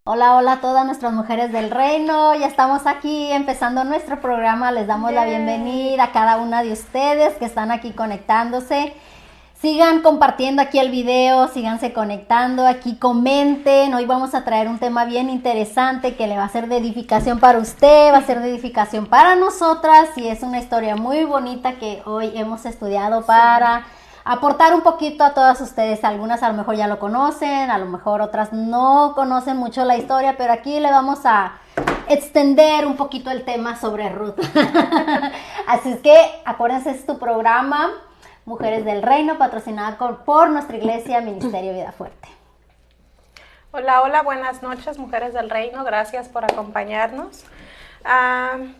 Hola, hola a todas nuestras mujeres del reino. Ya estamos aquí empezando nuestro programa. Les damos la bienvenida a cada una de ustedes que están aquí conectándose. Sigan compartiendo aquí el video, síganse conectando, aquí comenten. Hoy vamos a traer un tema bien interesante que le va a ser de edificación para usted, va a ser de edificación para nosotras y es una historia muy bonita que hoy hemos estudiado para aportar un poquito a todas ustedes. Algunas a lo mejor ya lo conocen, a lo mejor otras no conocen mucho la historia, pero aquí le vamos a extender un poquito el tema sobre Ruth. Así es que acuérdense, es tu programa Mujeres del Reino, patrocinada por nuestra iglesia Ministerio Vida Fuerte. Hola, hola, buenas noches, Mujeres del Reino, gracias por acompañarnos.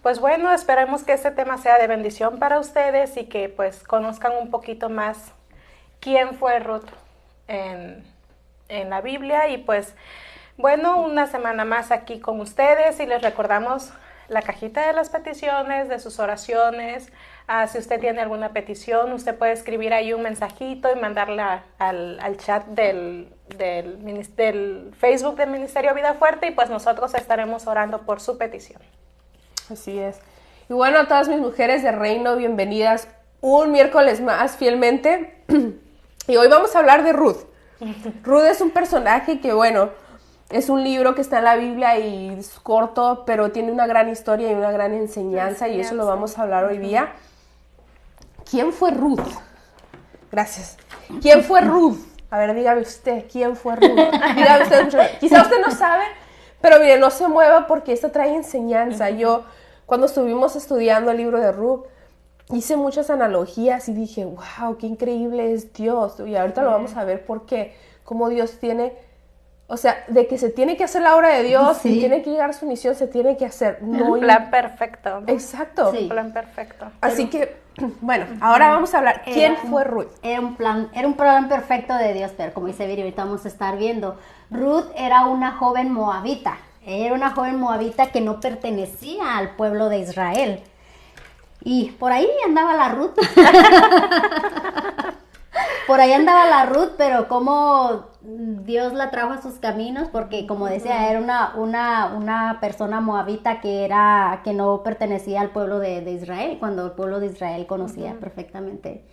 Pues bueno, esperemos que este tema sea de bendición para ustedes y que pues conozcan un poquito más quién fue Ruth en la Biblia. Y pues bueno, una semana más aquí con ustedes y les recordamos la cajita de las peticiones, de sus oraciones. Si usted tiene alguna petición, usted puede escribir ahí un mensajito y mandarla al chat del Facebook del Ministerio Vida Fuerte y pues nosotros estaremos orando por su petición. Así es. Y bueno, a todas mis mujeres de reino, bienvenidas un miércoles más fielmente. Y hoy vamos a hablar de Ruth. Ruth es un personaje que, bueno, es un libro que está en la Biblia y es corto, pero tiene una gran historia y una gran enseñanza y eso lo vamos a hablar hoy día. ¿Quién fue Ruth? Gracias. ¿Quién fue Ruth? A ver, dígame usted, ¿quién fue Ruth? Dígame usted, quizá usted no sabe, pero mire, no se mueva porque esto trae enseñanza. Yo, cuando estuvimos estudiando el libro de Ruth, hice muchas analogías y dije, wow, qué increíble es Dios. Y ahorita lo vamos a ver por qué, cómo Dios tiene, o sea, de que se tiene que hacer la obra de Dios, y tiene que llegar a su misión, se tiene que hacer. No, un plan perfecto, ¿no? Exacto. Sí. Un plan perfecto. Así que, bueno, ahora vamos a hablar. ¿Quién fue Ruth? Era un plan perfecto de Dios, pero como dice Viri, ahorita vamos a estar viendo. Ruth era una joven moabita. Era una joven moabita que no pertenecía al pueblo de Israel. Y por ahí andaba la Ruth. Por ahí andaba la Ruth, pero como Dios la trajo a sus caminos, porque como decía, era una persona moabita que no pertenecía al pueblo de Israel, cuando el pueblo de Israel conocía perfectamente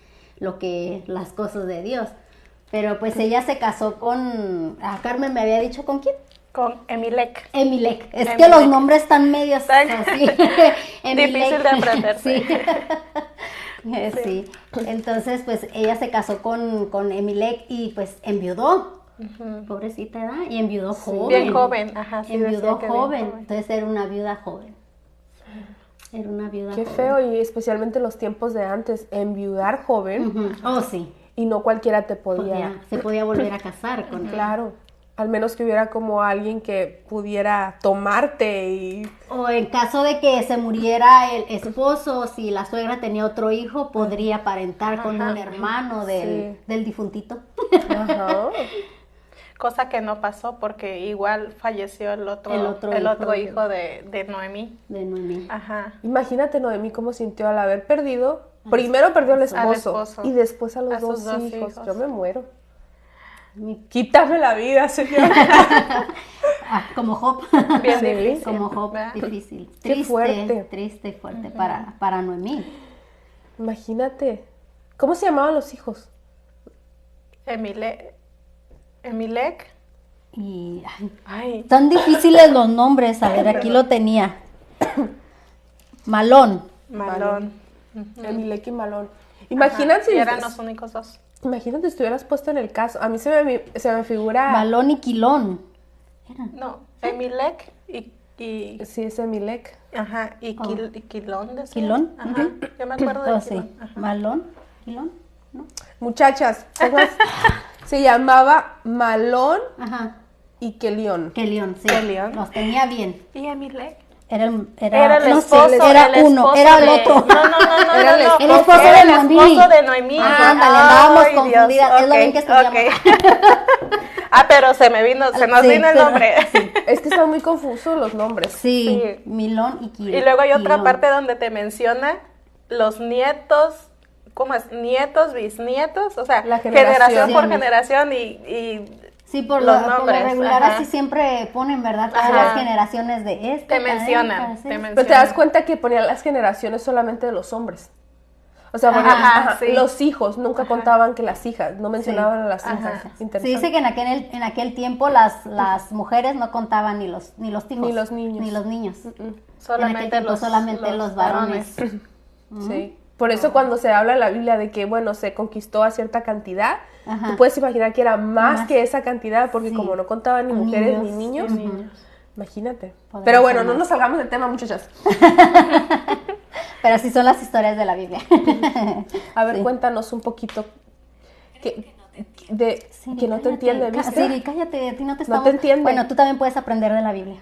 las cosas de Dios. Pero pues ella se casó Carmen me había dicho, ¿con quién? Con Emilec. Es que los nombres están medios así. Difícil de aprender. Sí. Sí. Entonces, pues ella se casó con Emilec y pues enviudó. Pobrecita, ¿verdad? Y enviudó joven. Bien joven, ajá. Sí, enviudó joven. Entonces era una viuda joven. Era una viuda Qué joven. feo, y especialmente en los tiempos de antes, enviudar joven. Oh, sí. Y no cualquiera te Se podía volver a casar con él. Claro. Al menos que hubiera como alguien que pudiera tomarte O en caso de que se muriera el esposo, si la suegra tenía otro hijo, podría aparentar con un hermano del difuntito. Ajá. Cosa que no pasó porque igual falleció el otro hijo de Noemí. De Noemí. Ajá. Imagínate Noemí cómo sintió al haber perdido. Primero perdió al esposo y después a los dos hijos. Yo me muero. Quítame la vida, Señor. Como Job. Bien difícil. Como Job, difícil. Qué fuerte. Triste y fuerte para Noemí. Imagínate. ¿Cómo se llamaban los hijos? Emilec. Y tan difíciles los nombres. A ver, aquí lo tenía. Malón. Emilec y Malón. Imagínate. Y eran los únicos dos. Imagínate si estuvieras puesto en el caso. A mí se me figura... Malón y Quilón. No, Emilec y... Sí, es Emilec. Ajá, y Quilón. ¿Quilón? Ajá, yo me acuerdo de Quilón. Sí. Malón, Quilón, ¿no? Muchachas, se llamaba Malón y Quelión. Quelión, sí. Quelión. Los tenía bien. ¿Y Emilec? Era el esposo, era uno, era el otro. No. Era el esposo de Noemí. Ándale, andábamos confundidas. Es lo bien que estudiamos. Pero se nos vino el nombre. Sí. Es que están muy confusos los nombres. Sí, Milón y Quilón. Y luego hay otra parte donde te menciona los nietos, ¿cómo es? Nietos, bisnietos, o sea, La generación por Sí. generación y Sí, por los lo nombres, regular ajá. así siempre ponen, ¿verdad? Todas Ajá. las generaciones de esta. Te mencionan, esta, te sí. mencionan. Pero te das cuenta que ponían las generaciones solamente de los hombres. O sea, Ajá, ponían, ajá, sí. los hijos, nunca contaban que las hijas, no mencionaban a las Ajá. hijas. Se Interesante. dice que en aquel tiempo las mujeres no contaban ni los hijos. Ni los niños. Ni los niños. Solamente solamente los varones. Sí. Por eso cuando se habla en la Biblia de que, bueno, se conquistó a cierta cantidad, Ajá. tú puedes imaginar que era más Más. que esa cantidad, porque Sí. como no contaban ni mujeres ni Niños. niños, Ujú. imagínate. Podría Pero bueno, ser no más. nos salgamos del tema, muchachas. Pero así son las historias de la Biblia. A ver, Sí. cuéntanos un poquito que Siri, que no te cállate. entiende, ¿viste? Siri, cállate, a ti no te No estamos... te entiende. Bueno, tú también puedes aprender de la Biblia.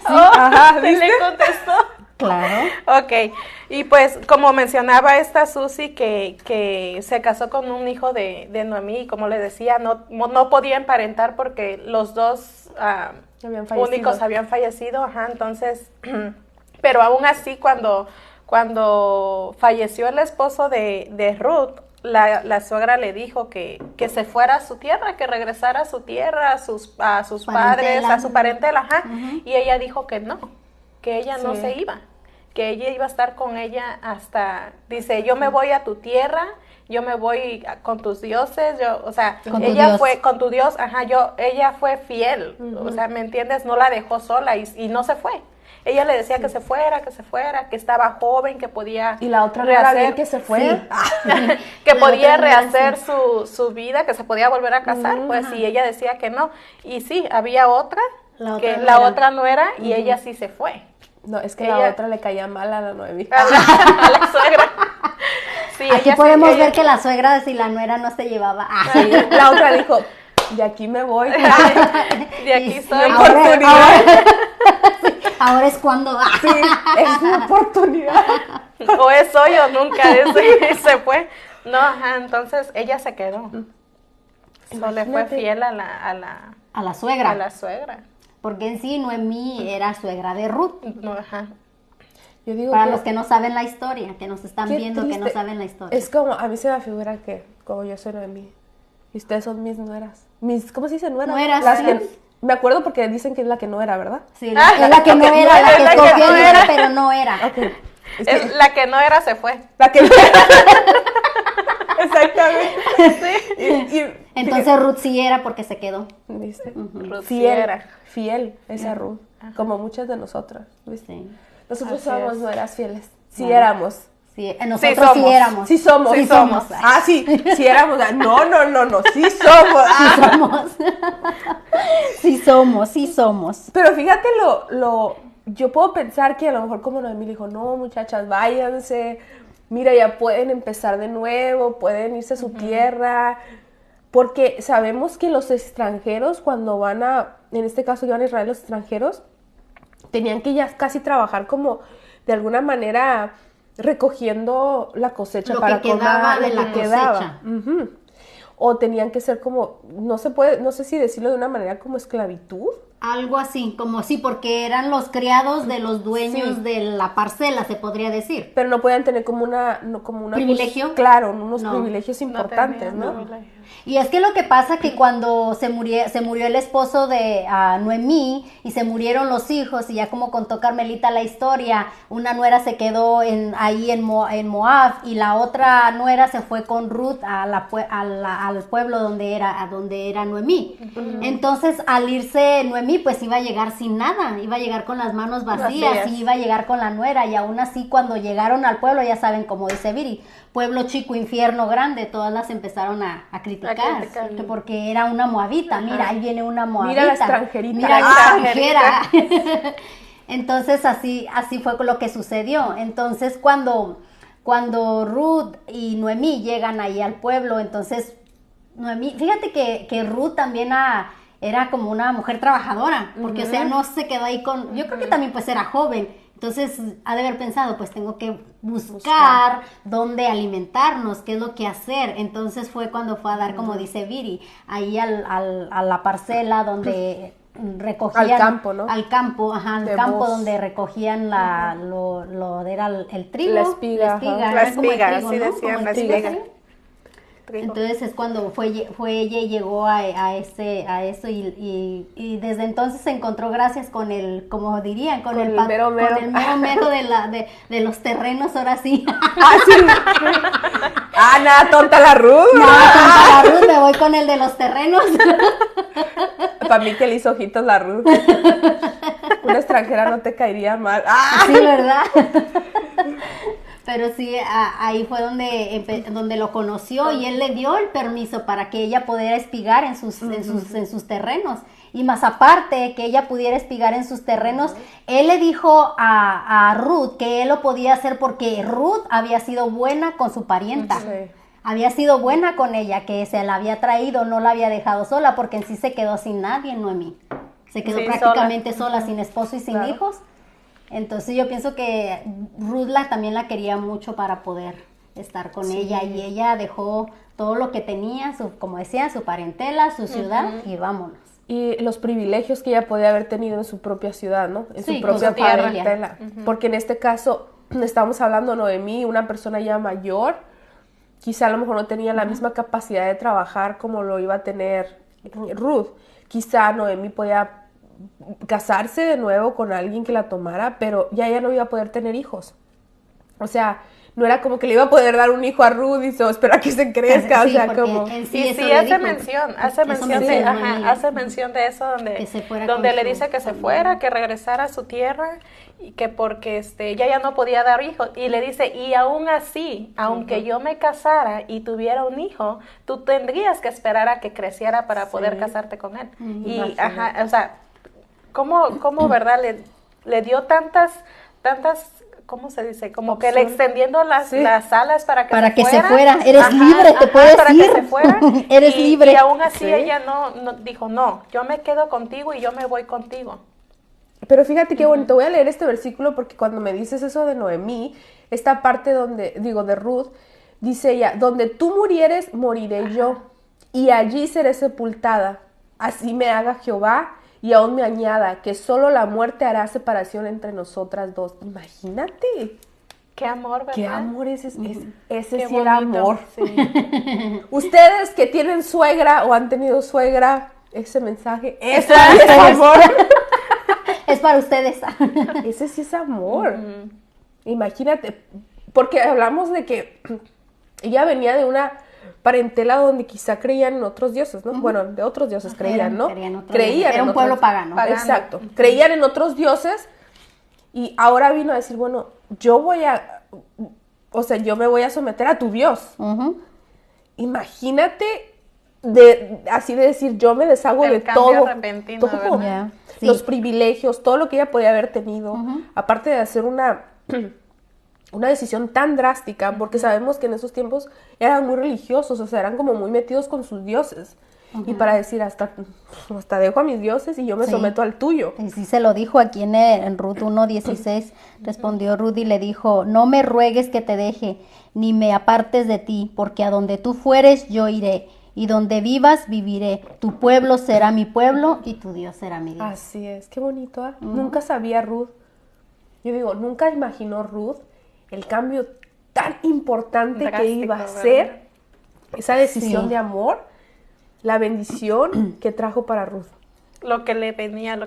Ajá, ¿Se le contestó? Claro. Ok, y pues como mencionaba esta Susi que se casó con un hijo de Noemí, y como le decía, no podía emparentar porque los dos Habían fallecido. únicos habían fallecido, ajá, entonces, pero aún así cuando falleció el esposo de Ruth, la suegra le dijo que se fuera a su tierra, que regresara a su tierra, a sus padres, Parentela. a su parentela, ajá, Ujú. y ella dijo que no, que ella no Sí. se iba, que ella iba a estar con ella hasta, dice, yo me voy a tu tierra, yo me voy con tus dioses, o sea, Con tu ella Dios. fue con tu Dios, ajá, ella fue fiel, o sea, ¿me entiendes? No la dejó sola y no se fue. Ella le decía que se fuera, que estaba joven, que podía Y la otra no era bien que se fue. que La podía otra no era rehacer su vida, que se podía volver a casar, pues, y ella decía que no. Y sí, había otra, La que otra no la era. otra no era, y ella sí se fue. No, es que Ella- la otra le caía mal a la Noemí. A la suegra. Sí, Aquí ella sí- podemos ella- ver que la suegra, si la nuera no se llevaba. Sí, la otra dijo, de aquí me voy. de aquí Y- soy. Ahora es cuando... Sí, es mi oportunidad. O es hoy o nunca, se fue. No, ajá, entonces ella se quedó. No le fue Imagínate. fiel a la suegra. a la suegra. Porque en sí Noemí era suegra de Ruth. No, ajá. Yo digo Para los que no saben la historia, que nos están qué viendo, que no triste. saben la historia. Es como, a mí se me figura que, como yo soy Noemí, y ustedes son mis nueras. ¿Cómo se dice nueras? Nueras, Las sí. que- me acuerdo porque dicen que es la que no era, ¿verdad? Sí, es la que no era, la es que la que escogió no el era. hijo, pero no era. Ok. Es que- La que no era se fue. la que Exactamente. Entonces Ruth sí era porque se quedó. ¿Viste? Ruth sí Fiel, era. fiel esa Ruth, como muchas de nosotras, ¿viste? Sí. Nosotros Así somos es. nueras fieles. Sí Bueno. éramos. Sí, nosotros sí somos. éramos. Sí somos. Sí somos. Ah, sí, sí éramos. No, sí somos. Sí Ah. somos. Sí somos, sí somos. Pero fíjate yo puedo pensar que a lo mejor como Noemí le dijo, no, muchachas, váyanse, mira, ya pueden empezar de nuevo, pueden irse a su tierra, porque sabemos que los extranjeros cuando van en este caso iban a Israel los extranjeros, tenían que ya casi trabajar como de alguna manera recogiendo la cosecha Lo para que quedaba comer, de lo la que quedaba. cosecha. Ujú. O tenían que ser como, no sé si decirlo de una manera como esclavitud. Algo así, como sí, porque eran los criados de los dueños Sí. de la parcela, se podría decir. Pero no podían tener como una ¿Privilegio? Claro, unos No, privilegios No importantes, tenía ¿no? privilegio. Y es que lo que pasa que cuando se murió el esposo de Noemí y se murieron los hijos, y ya como contó Carmelita la historia, una nuera se quedó ahí en Moab y la otra nuera se fue con Ruth al pueblo donde era Noemí. Entonces al irse Noemí pues iba a llegar sin nada, iba a llegar con las manos vacías Vacías. y iba a llegar con la nuera, y aún así cuando llegaron al pueblo, ya saben, como dice Viri, pueblo chico, infierno grande, todas las empezaron a criticar, criticar. que porque era una moabita, mira, ahí viene una moabita. Mira la extranjerita. Mira la Ah, extranjera. Entonces así fue lo que sucedió. Entonces cuando Ruth y Noemí llegan ahí al pueblo, entonces Noemí, fíjate que Ruth también era como una mujer trabajadora, porque o sea, no se quedó ahí yo creo que también pues era joven. Entonces, ha de haber pensado, pues tengo que buscar dónde alimentarnos, qué es lo que hacer. Entonces fue cuando fue a dar, como dice Viri, ahí a la parcela donde recogían... Al campo, ¿no? Al campo, ajá, al De campo voz. donde recogían lo era el trigo. La espiga, ajá. era La como el espiga, trigo, así ¿no? decían, Como la el trigo, espiga. ¿sí? trigo. Entonces es cuando fue ella y llegó a eso y desde entonces se encontró gracias con el, como dirían, con el mero mero de los terrenos, ahora sí. Ah, sí. Ah, nada, tonta la Ruth. Nada, tonta la Ruth, me voy con el de los terrenos. Para mí que le hizo ojitos la Ruth. Una extranjera no te caería mal. ¡Ah! Sí, ¿verdad? Pero sí, ahí fue donde lo conoció y él le dio el permiso para que ella pudiera espigar en sus terrenos. Y más aparte, que ella pudiera espigar en sus terrenos, él le dijo a Ruth que él lo podía hacer porque Ruth había sido buena con su parienta. Sí. Había sido buena con ella, que se la había traído, no la había dejado sola, porque en sí se quedó sin nadie, Noemí. Se quedó prácticamente sola, sin esposo y sin hijos. Entonces yo pienso que Ruth también la quería mucho para poder estar con ella, y ella dejó todo lo que tenía, como decía, su parentela, su ciudad, y vámonos. Y los privilegios que ella podía haber tenido en su propia ciudad, ¿no? En Sí, su propia con su tierra. parentela. Porque en este caso, estamos hablando de Noemí, una persona ya mayor, quizá a lo mejor no tenía la misma capacidad de trabajar como lo iba a tener Ruth. Quizá Noemí podía casarse de nuevo con alguien que la tomara, pero ya ella no iba a poder tener hijos. O sea, no era como que le iba a poder dar un hijo a Ruth y esperar que se crezca, Sí, o sea, porque como... en Y sí eso sí, le hace dijo. mención Eso mención de eso Que se fuera donde con le su dice que se familia. fuera, que regresara a su tierra, y que porque ella ya no podía dar hijos, y le dice, y aún así, aunque yo me casara y tuviera un hijo, tú tendrías que esperar a que creciera para poder casarte con él. Y o sea, ¿cómo verdad le dio tantas, ¿cómo se dice? Como que le extendiendo las alas para que se fuera. Eres libre, te puedes para ir. que se fuera. Eres libre. Y aún así ella no dijo, no, yo me quedo contigo y yo me voy contigo. Pero fíjate qué bonito, voy a leer este versículo porque cuando me dices eso de Noemí, esta parte de Ruth, dice ella, donde tú murieres, moriré yo, y allí seré sepultada. Así me haga Jehová, y aún me añada, que solo la muerte hará separación entre nosotras dos. Imagínate. Qué amor, ¿verdad? Qué amor ese Qué sí era bonito, amor. sí. Ustedes que tienen suegra o han tenido suegra, ese mensaje, eso es amor. Es para ustedes. Ese sí es amor. Imagínate, porque hablamos de que ella venía de una parentela donde quizá creían en otros dioses, ¿no? Bueno, de otros dioses creían, ¿no? Creían era un pueblo pagano. Exacto. Creían en otros dioses y ahora vino a decir, bueno, yo me voy a someter a tu Dios. Imagínate así de decir, yo me deshago de todo. Repentino, todo. ¿verdad? Sí. Los privilegios, todo lo que ella podía haber tenido, aparte de hacer una decisión tan drástica, porque sabemos que en esos tiempos eran muy religiosos, o sea, eran como muy metidos con sus dioses. Y para decir, hasta dejo a mis dioses y yo me someto al tuyo. Y sí se lo dijo aquí en Ruth 1:16, respondió Ruth y le dijo, no me ruegues que te deje, ni me apartes de ti, porque a donde tú fueres yo iré, y donde vivas viviré, tu pueblo será mi pueblo y tu Dios será mi Dios. Así es, qué bonito, ¿eh? Nunca sabía Ruth, yo digo, nunca imaginó Ruth el cambio tan importante que iba a ser, esa decisión de amor, la bendición que trajo para Ruth. Lo que le tenía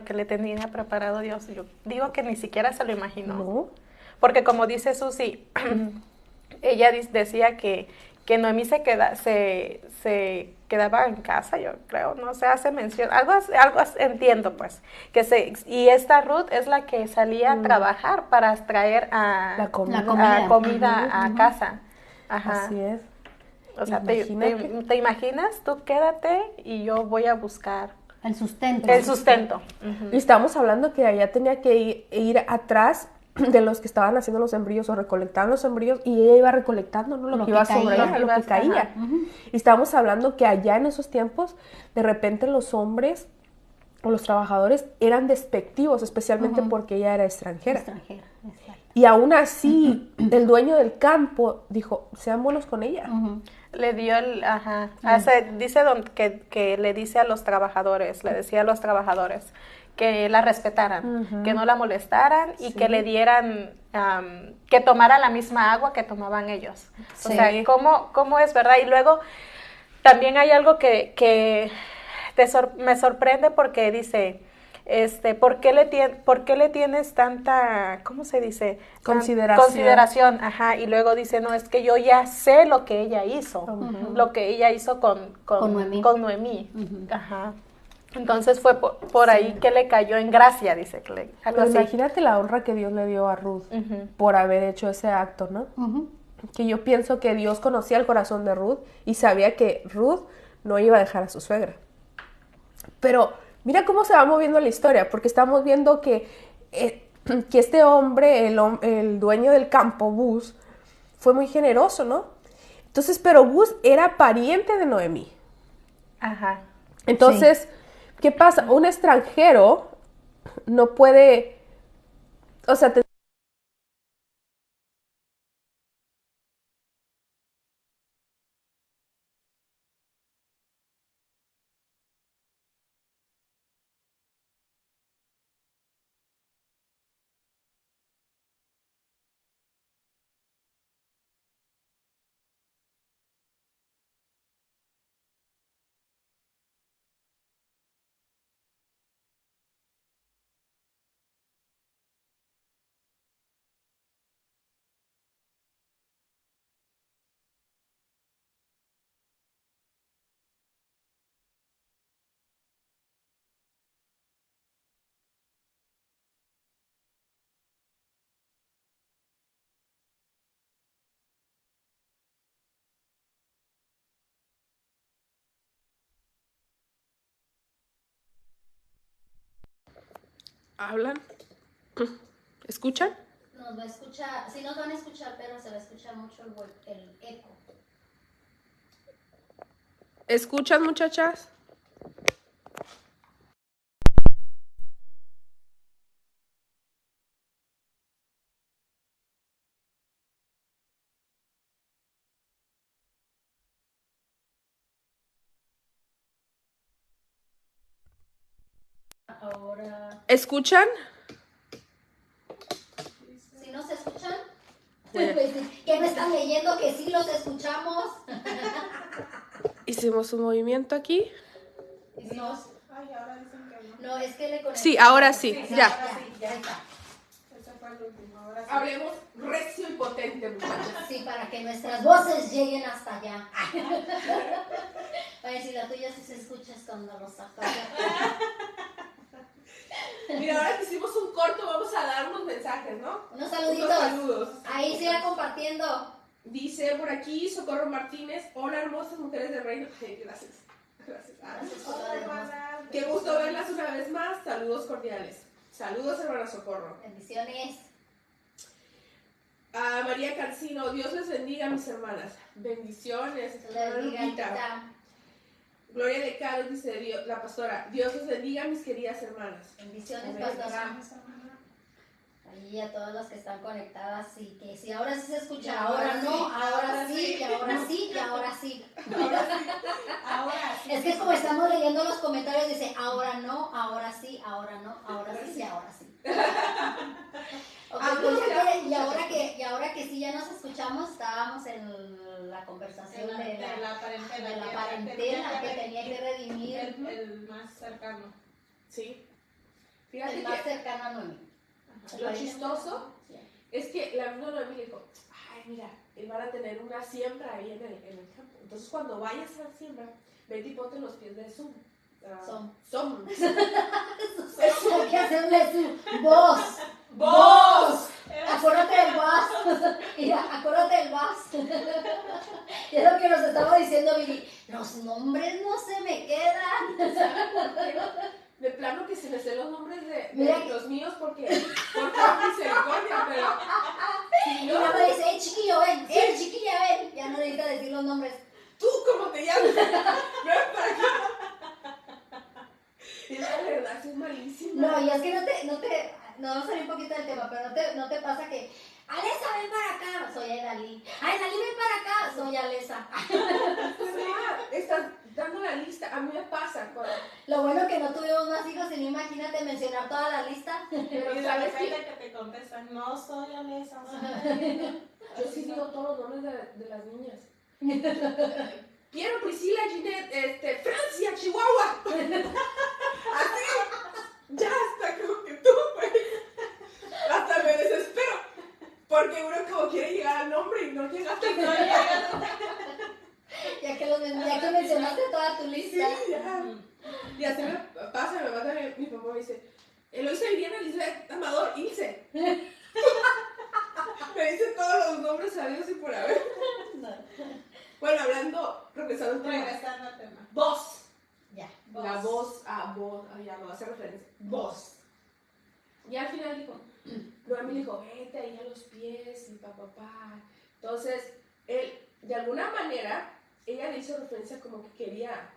preparado Dios. Yo digo que ni siquiera se lo imaginó. No. Porque como dice Susi, ella decía que Noemí se quedaba en casa, yo creo, no sé, hace mención, algo entiendo pues, y esta Ruth es la que salía a trabajar para traer la comida a casa. Ajá. Así es. O sea, ¿te imaginas? Tú quédate y yo voy a buscar el sustento. Y estamos hablando que ella tenía que ir atrás de los que estaban haciendo los sembríos o recolectaban los sembríos, y ella iba recolectando, ¿no? lo que iba sobre ella, lo que caía. Y estábamos hablando que allá en esos tiempos, de repente los hombres o los trabajadores eran despectivos, especialmente porque ella era extranjera. Exacto. Y aún así, el dueño del campo dijo, sean buenos con ella. Le dio ajá, dice que le dice a los trabajadores, le decía a los trabajadores que la respetaran, que no la molestaran y que le dieran, que tomara la misma agua que tomaban ellos. O sea, ¿cómo es, verdad? Y luego también hay algo que me sorprende porque dice, ¿por qué le tienes tanta, ¿cómo se dice? Consideración, ajá, y luego dice, no, es que yo ya sé lo que ella hizo, lo que ella hizo con Noemí. Ajá. Entonces fue por ahí que le cayó en gracia, dice. Pero imagínate la honra que Dios le dio a Ruth por haber hecho ese acto, ¿no? Que yo pienso que Dios conocía el corazón de Ruth y sabía que Ruth no iba a dejar a su suegra. Pero mira cómo se va moviendo la historia, porque estamos viendo que este hombre, el dueño del campo, Buz, fue muy generoso, ¿no? Entonces, pero Buz era pariente de Noemí. Ajá. Entonces, ¿qué pasa? Un extranjero no puede, o sea, ¿hablan? ¿Escuchan? Nos va a escuchar, sí nos van a escuchar, pero se va a escuchar mucho el eco. ¿Escuchan, muchachas? Ahora, ¿Escuchan? ¿sí nos escuchan? ¿Qué me están leyendo? Que sí los escuchamos. Hicimos un movimiento aquí. Hicimos. Ay, ahora dicen que no. No, es que le conectamos. Sí, ahora sí, ya. Ya está. Ese fue el último, ahora sí. Hablemos recio y potente, muchachos. Sí, para que nuestras voces lleguen hasta allá. Oye, si la tuya sí se escucha cuando los sacas. Mira, ahora que hicimos un corto, vamos a dar unos mensajes, ¿no? Unos saluditos. Unos saludos. Ahí siga compartiendo. Dice por aquí Socorro Martínez, hola hermosas mujeres del reino. Ay, gracias. Gracias. Hola, hermana. Qué gusto verlas una vez más. Saludos cordiales. Saludos, hermana Socorro. Bendiciones. A María Cancino, Dios les bendiga, mis hermanas. Bendiciones. Les bendiga, Lupita. Gloria de Carlos dice la pastora, Dios les bendiga, mis queridas hermanas. Bendiciones, pastora. Y a todas las que están conectadas y que si ahora sí se escucha, ahora no, ahora sí, y ahora sí, y ahora sí. Ahora sí. Es que como estamos leyendo los comentarios, dice ahora no, ahora sí, ahora no, ahora sí, y ahora sí. Okay, pues y ahora que sí ya nos escuchamos, estábamos en la conversación de la parentela que tenía que redimir. El más cercano. Sí. Fíjate El más cercano a Noemí. Lo chistoso es que la misma Noemí le dijo, ay, mira, van a tener una siembra ahí en el campo. Entonces, cuando vayas a la siembra, vete y ponte los pies de Som. Hay que hacerle su voz. ¡Voz! Acuérdate del vas. Mira, acuérdate del vas. Y es lo que nos estaba diciendo Viri. Los nombres no se me quedan. De plano que se me sé los nombres de los míos porque es misericordia, pero... Y luego me dice, chiquillo, ven, chiquilla, ven. Ya no necesita decir los nombres. ¿Tú cómo te llamas? Ven para acá. Es la verdad, es malísimo. No, y es que no vamos a salir un poquito del tema, pero no te pasa que Alesa, ven para acá, soy Aidalí. Aidalí, ven para acá, soy Alesa. Estás dando la lista. A mí me pasa. Lo bueno que no tuvimos más hijos, y no imagínate mencionar toda la lista. Pero Y de ¿sabes qué? repente que te contestan, no soy Alesa, soy Alesa. Yo sí digo todos los nombres de las niñas. Piero, Priscila, Ginette, Francia, Chihuahua. Así. Ya hasta como que tú, güey. Hasta me desespero. Porque uno como quiere llegar al nombre y no llega hasta No llegas. Ya que mencionaste toda tu Sí, lista. ya. Y así me pasa, me manda mi papá me dice, Eloisa Viviana Elizabeth Amador, Ilse. Me dice todos los nombres sabidos y por haber. Bueno, regresando al tema. Regresando al tema. Voz. Ya. La voz, ya no hace referencia. Voz. Y al final dijo, Noemi le dijo, vete ahí a los pies y papá. Entonces, él, de alguna manera, ella le hizo referencia como que quería,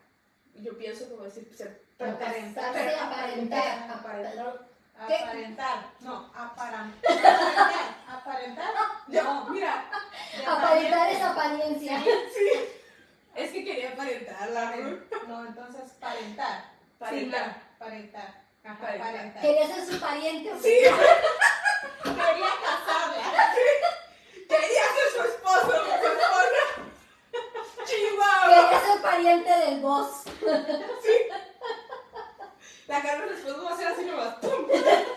yo pienso como decir, ser Aparentar. ¿Qué? Aparentar. No, aparentar. Aparentar. No, mira, Aparentar es apariencia. sí, es que quería aparentar la No, entonces parentar. Parentar. Sí, parentar. Ajá, Parentar. parentar. Quería ser su pariente. Sí, Quería casarla. quería ser su esposo, su esposa. Chihuahua. Quería ser pariente del boss. La Carmen después va a hacer así nomás. ¡Pum!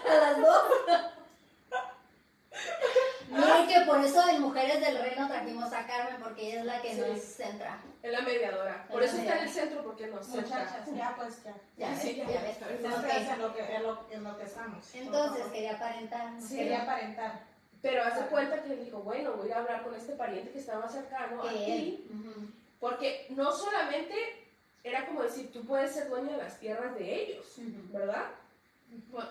A las dos. Miren que por eso en Mujeres del Reino trajimos a Carmen, porque ella es la que Sí. nos centra. Es la mediadora. Por Es eso la está en el mediadora. centro, porque nos centra. Muchachas, ya pues ya. Ya Sí, ves, ya ya ves. ves. Entonces Ok. en lo que estamos. Entonces quería aparentar. ¿no? Sí. Quería aparentar. Pero hace cuenta que dijo, bueno, voy a ir a hablar con este pariente que está más cercano a Que ti. él. Ujú. Porque no solamente era como decir, tú puedes ser dueña de las tierras de ellos, Ujú. ¿verdad? Bueno,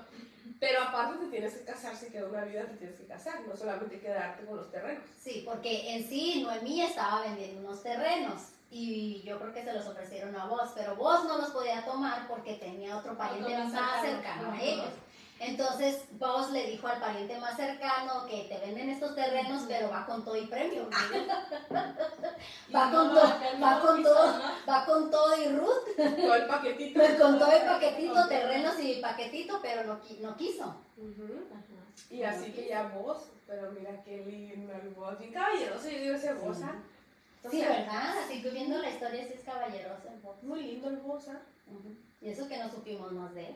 pero aparte te tienes que casar, si queda una vida te tienes que casar, no solamente quedarte con los terrenos. Sí, porque en sí Noemí estaba vendiendo unos terrenos y yo creo que se los ofrecieron a vos, pero vos no los podía tomar porque tenía otro pariente Otro más más cercano. cercano a Ajá. ellos. Entonces vos le dijo al pariente más cercano que te venden estos terrenos, pero va con todo y premio. Va con todo y Ruth, Todo el paquetito. con todo el paquetito, terrenos y paquetito, pero no quiso. Ujú. Y así que ya vos, pero mira qué lindo el vos, bien caballeroso, yo digo ese vos, ¿ah? Sí, ¿verdad? Así que viendo la historia sí es caballeroso el vos. Muy lindo el vos, ¿ah? Ujú. Y eso que no supimos más de él.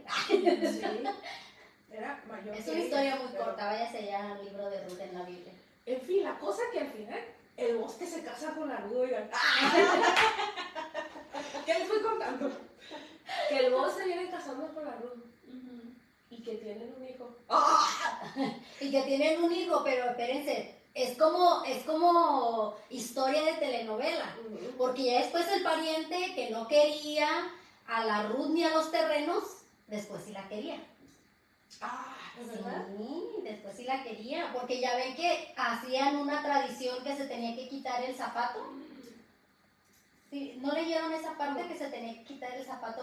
Sí, era mayor. Es que una ella, historia muy pero- corta, váyase ya al libro de Ruth en la Biblia. En fin, la cosa que al final, el vos que se casa con la Ruth, oigan. ¿Qué les estoy contando? Que el vos se viene casando con la Ruth y que tienen un hijo. Y que tienen un hijo, pero espérense, es como historia de telenovela. Porque ya después el pariente que no quería a la Ruth ni a los terrenos, después sí la quería. ¿Es verdad? Sí, después sí la quería, porque ya ven que hacían una tradición que se tenía que quitar el zapato. Sí, ¿no leyeron esa parte que se tenía que quitar el zapato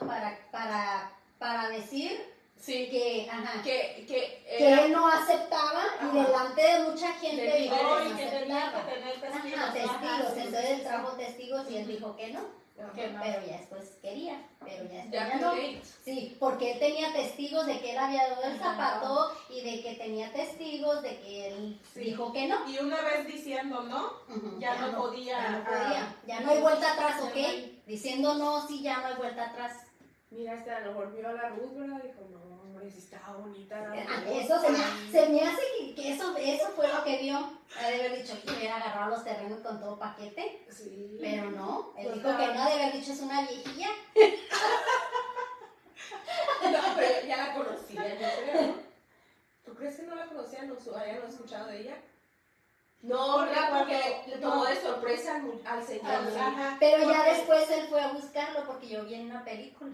para decir Sí, que, ajá, que que él no aceptaba y Ajá. delante de mucha gente Le dijo dijo, que Y no que tenía aceptaba? que tener testigos. Ajá, testigos, Ajá, sí, entonces sí, él sí. trajo testigos y él dijo que no, Que no. pero ya después quería, pero ya después ya ya no. late. Sí, porque él tenía testigos de que él había dado el Ajá. zapato y de que tenía testigos de que él Sí. dijo que no. Y una vez diciendo no, Ujú, ya no podía. Ya no podía, ya no hay vuelta atrás, ¿ok? Ya no hay- Diciendo no, sí, ya no hay vuelta atrás. Mira, a lo mejor vio a la Ruth, ¿verdad? Dijo, no, hombre, si estaba bonita. la Ah, Ruth". Eso se me hace que eso fue lo que vio. Ha de haber dicho que hubiera agarrado los terrenos con todo paquete, Sí. pero no. Él Pues dijo nada. que no, ha de haber dicho es una viejilla. No, pero ya la conocía, yo creo, ¿no? ¿Tú crees que no la conocían o hayan escuchado de ella? No, Porque ¿verdad? Porque cuando- le tomó de sorpresa al señor. ¿sí? Ajá. Pero ya Porque- después él fue a buscarlo porque yo vi en una película.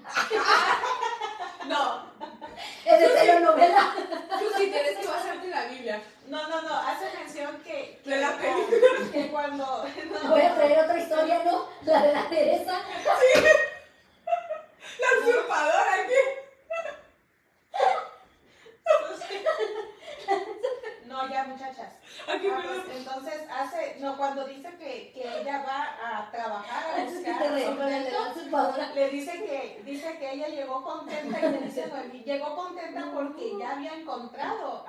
No, Es de telenovela. tú sí tienes que basarte en la Biblia. No, hace mención que De la película. que cuando no, Voy a traer otra historia, ¿no? La de la Teresa. La usurpadora aquí. no, ya ya, muchachas. Pues, entonces cuando dice que ella va a trabajar a buscar, le dice que ella llegó contenta y le dice Noemí, llegó contenta porque ya había encontrado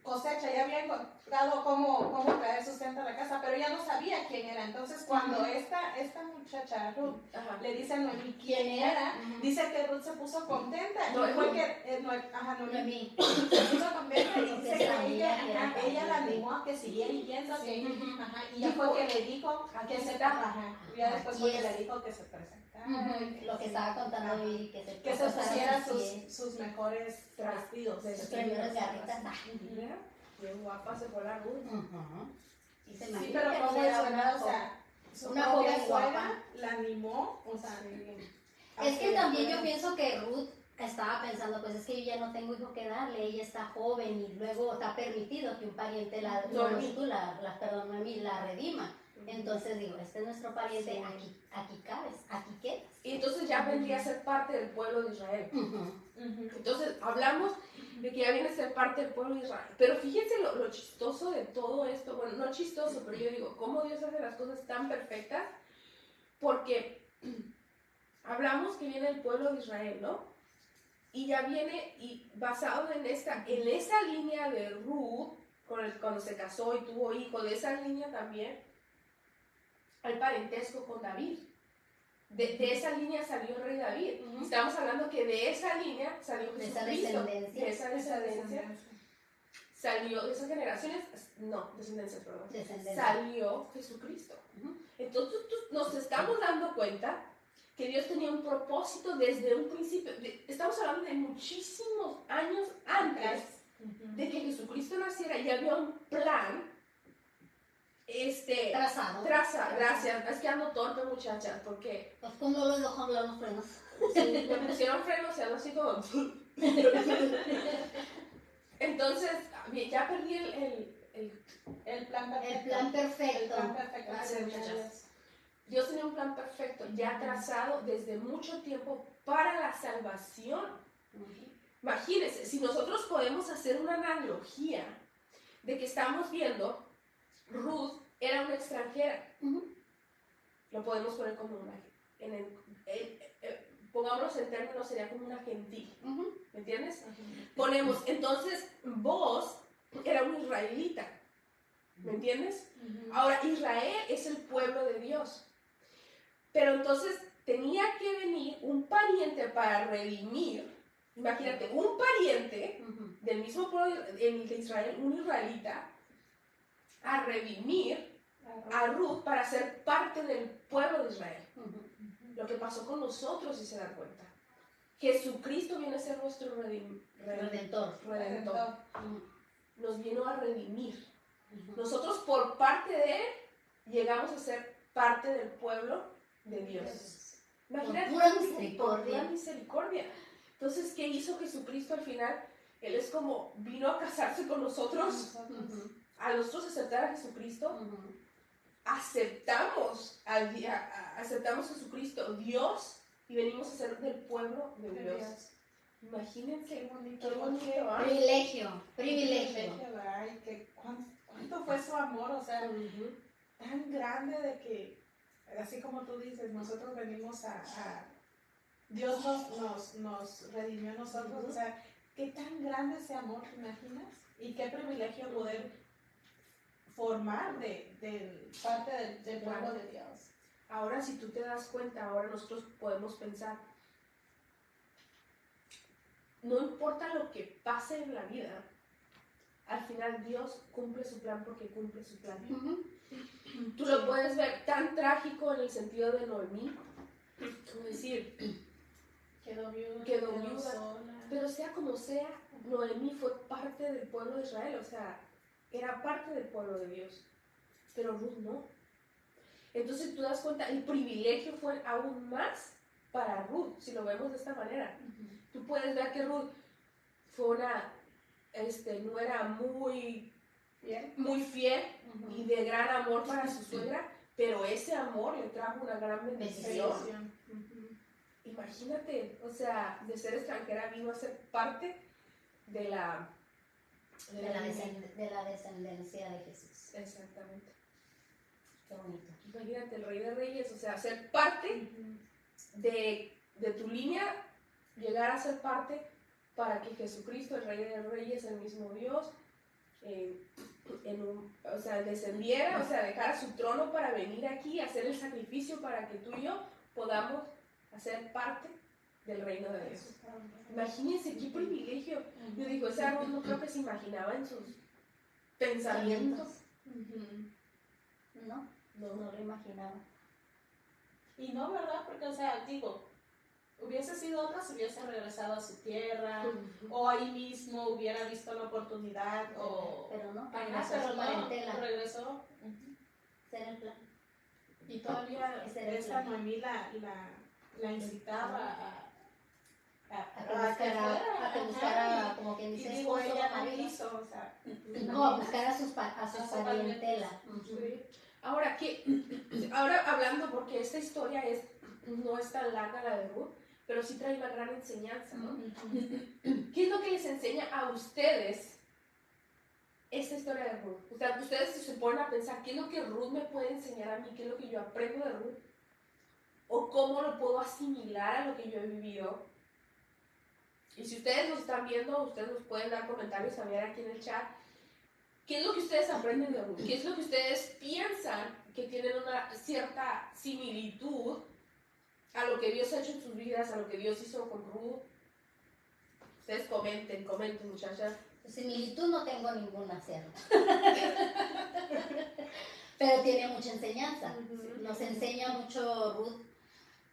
cosecha, ya había encontrado cómo traer sustento a la casa, pero ella no sabía quién era. Entonces, cuando esta muchacha, Ruth, le dice a Noemí quién era, dice que Ruth se puso contenta. Y fue que Noemí se puso contenta y dice que ella la animó a que siguiera yendo, y ya fue que le dijo que se ya después fue que le dijo que se presentara. Lo que estaba contando y que se pusiera sus mejores vestidos. Sus primeras garritas. Bien guapa se fue la Ruth. Sí, pero como era verdad, o sea, una joven guapa la animó, o sea, es que también yo pienso que Ruth estaba pensando, pues es que yo ya no tengo hijo que darle, ella está joven y luego está permitido que un pariente la redima. Entonces digo, este es nuestro pariente, aquí cabes, aquí quedas. Y entonces ya vendría a ser parte del pueblo de Israel. Entonces hablamos de que ya viene a ser parte del pueblo de Israel. Pero fíjense lo chistoso de todo esto. Bueno, no chistoso, pero yo digo, ¿cómo Dios hace las cosas tan perfectas? Porque hablamos que viene el pueblo de Israel, ¿no? Y ya viene, y basado en esa línea de Ruth, cuando se casó y tuvo hijos, de esa línea también, al parentesco con David. De esa línea salió el rey David. Estamos hablando que de esa línea salió Jesucristo. De esa descendencia. Salió de esas generaciones, salió Jesucristo. Entonces nos estamos dando cuenta que Dios tenía un propósito desde un principio. Estamos hablando de muchísimos años antes de que Jesucristo naciera. Ya había un plan trazado. Gracias. Es que ando torpe, muchachas, porque pues como los dejó hablar los frenos. Sí, me pusieron frenos y ando así como entonces ya perdí el plan perfecto. El plan perfecto. El plan perfecto. Gracias, muchachas. Dios tenía un plan perfecto ya trazado desde mucho tiempo para la salvación. Imagínense, si nosotros podemos hacer una analogía de que estamos viendo Ruth era una extranjera. Lo podemos poner como una, pongámoslo en términos, sería como una gentil. ¿Me entiendes? Ponemos, entonces, vos era un israelita. ¿Me entiendes? Ahora, Israel es el pueblo de Dios. Pero entonces tenía que venir un pariente para redimir. Imagínate, un pariente del mismo pueblo de Israel, un israelita, a redimir a Ruth para ser parte del pueblo de Israel. Lo que pasó con nosotros, si se dan cuenta. Jesucristo viene a ser nuestro redentor. Nos vino a redimir. Nosotros por parte de Él llegamos a ser parte del pueblo de Dios. Imagínate, por pura misericordia. Entonces, ¿qué hizo Jesucristo al final? Él es como vino a casarse con nosotros. A nosotros aceptar a Jesucristo, aceptamos a Jesucristo, Dios, y venimos a ser del pueblo de Dios. Imagínense qué bonito. Privilegio. Ay, ¿cuánto fue su amor? O sea, tan grande de que, así como tú dices, nosotros venimos Dios nos redimió a nosotros. O sea, qué tan grande ese amor, ¿te imaginas? Y qué privilegio poder formar de parte del pueblo de Dios. Ahora, si tú te das cuenta, ahora nosotros podemos pensar, no importa lo que pase en la vida, al final Dios cumple su plan porque cumple su plan. Tú lo puedes ver tan trágico en el sentido de Noemí, como decir, quedó viuda, sola. Pero sea como sea, Noemí fue parte del pueblo de Israel, o sea, era parte del pueblo de Dios, pero Ruth no. Entonces tú das cuenta, el privilegio fue aún más para Ruth, si lo vemos de esta manera. Tú puedes ver que Ruth fue una nuera muy fiel y de gran amor para su suegra, pero ese amor le trajo una gran bendición. Imagínate, o sea, de ser extranjera vino a ser parte de la de la descendencia de Jesús. Exactamente. Qué bonito. Imagínate, el Rey de Reyes, o sea, ser parte de tu línea, llegar a ser parte para que Jesucristo, el Rey de Reyes, el mismo Dios, o sea, descendiera, o sea, dejara su trono para venir aquí, hacer el sacrificio para que tú y yo podamos hacer parte del reino de Dios. Imagínense qué privilegio. Yo digo, ese árbol no creo que se imaginaba en sus pensamientos. No lo imaginaba. Y no, ¿verdad? Porque, o sea, digo, hubiese sido otra si hubiese regresado a su tierra, o ahí mismo hubiera visto la oportunidad, pero no, pero no, regresó. Ser el plan. Y todavía esta Noemí la incitaba a que buscara, como quien dice, y digo, esposo, ella no marido. quiso, o sea, No, a buscar a su parientela. Sí. Ahora hablando, porque esta historia no es tan larga la de Ruth, pero sí trae una gran enseñanza, ¿no? ¿Qué es lo que les enseña a ustedes esta historia de Ruth? O sea, ustedes se ponen a pensar, ¿qué es lo que Ruth me puede enseñar a mí? ¿Qué es lo que yo aprendo de Ruth? ¿O cómo lo puedo asimilar a lo que yo he vivido? Y si ustedes nos están viendo, ustedes nos pueden dar comentarios también aquí en el chat. ¿Qué es lo que ustedes aprenden de Ruth? ¿Qué es lo que ustedes piensan que tienen una cierta similitud a lo que Dios ha hecho en sus vidas, a lo que Dios hizo con Ruth? Ustedes comenten, muchachas. Similitud no tengo ninguna, cierto. Pero tiene mucha enseñanza. Nos enseña mucho Ruth,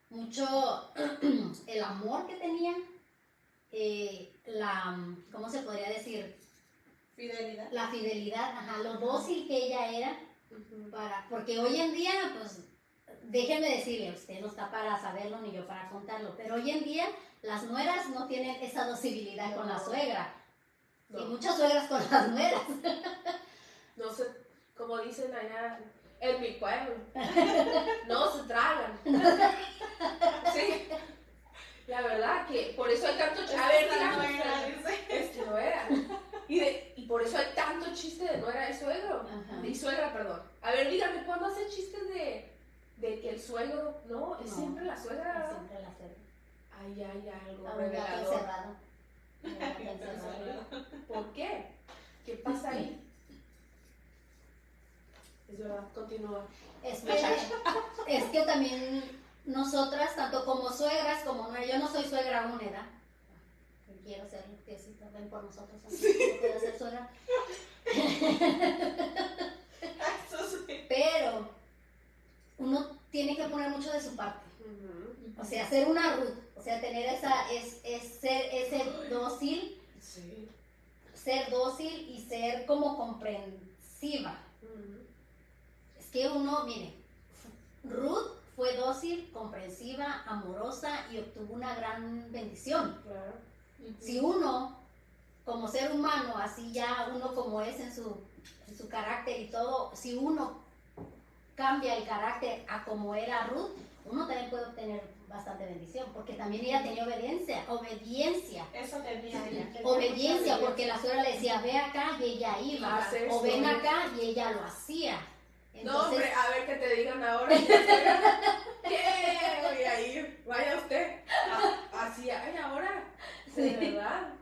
mucho el amor que tenía, ¿cómo se podría decir? Fidelidad. La fidelidad, lo dócil que ella era, porque hoy en día, pues, déjenme decirle, usted no está para saberlo ni yo para contarlo, pero hoy en día las nueras no tienen esa docilidad con la suegra, y muchas suegras con las nueras. No sé, como dicen allá en mi pueblo, no se tragan. Sí, la verdad que por eso hay tanto chiste. A ver, es que no era. Y por eso hay tanto chiste de nuera y suegro. Y suegra, perdón. A ver, dígame, ¿cuándo hacen chistes de que el suegro, no, es siempre la suegra? Es siempre la suegra. Ay, algo A un gato encerrado. ¿Por qué? ¿Qué pasa ahí? Es verdad, continúa. Es que también nosotras, tanto como suegras, como no, yo no soy suegra aún, ¿verdad? Quiero ser, que si también por nosotros, no quiero ser suegra. Pero uno tiene que poner mucho de su parte. O sea, ser una Ruth, o sea, tener ser ese dócil, sí. Ser dócil y ser como comprensiva. Es que uno, mire, Ruth fue dócil, comprensiva, amorosa y obtuvo una gran bendición. Claro. Si uno, como ser humano, así ya uno como es en su carácter y todo, si uno cambia el carácter a como era Ruth, uno también puede obtener bastante bendición, porque también ella tenía obediencia. Eso tenía ella. Obediencia, porque la suegra le decía, ve acá y ella iba, o ven acá y ella lo hacía. Entonces, no, hombre, a ver que te digan ahora. ¿Qué? Voy a ir, vaya usted. Así, ay, ahora. De verdad.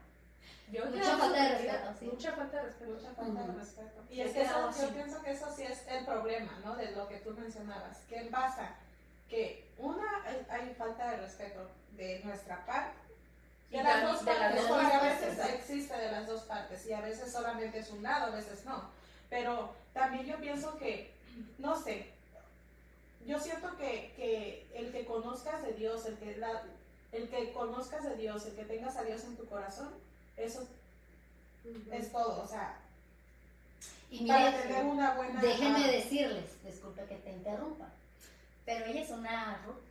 Mucha falta de respeto, sí. Mucha falta de respeto. Mucha falta de respeto. Y es que yo pienso que eso sí es el problema, ¿no? De lo que tú mencionabas. ¿Qué pasa? Que hay falta de respeto de nuestra parte. De las dos partes, porque a veces existe de las dos partes y a veces solamente es un lado, a veces no. Pero también yo pienso que, no sé, yo siento que el que conozcas de Dios, el que conozcas de Dios, el que tengas a Dios en tu corazón, eso es todo, o sea, y mire, para tener una buena... Déjenme decirles, disculpe que te interrumpa, pero ella es una Ruth.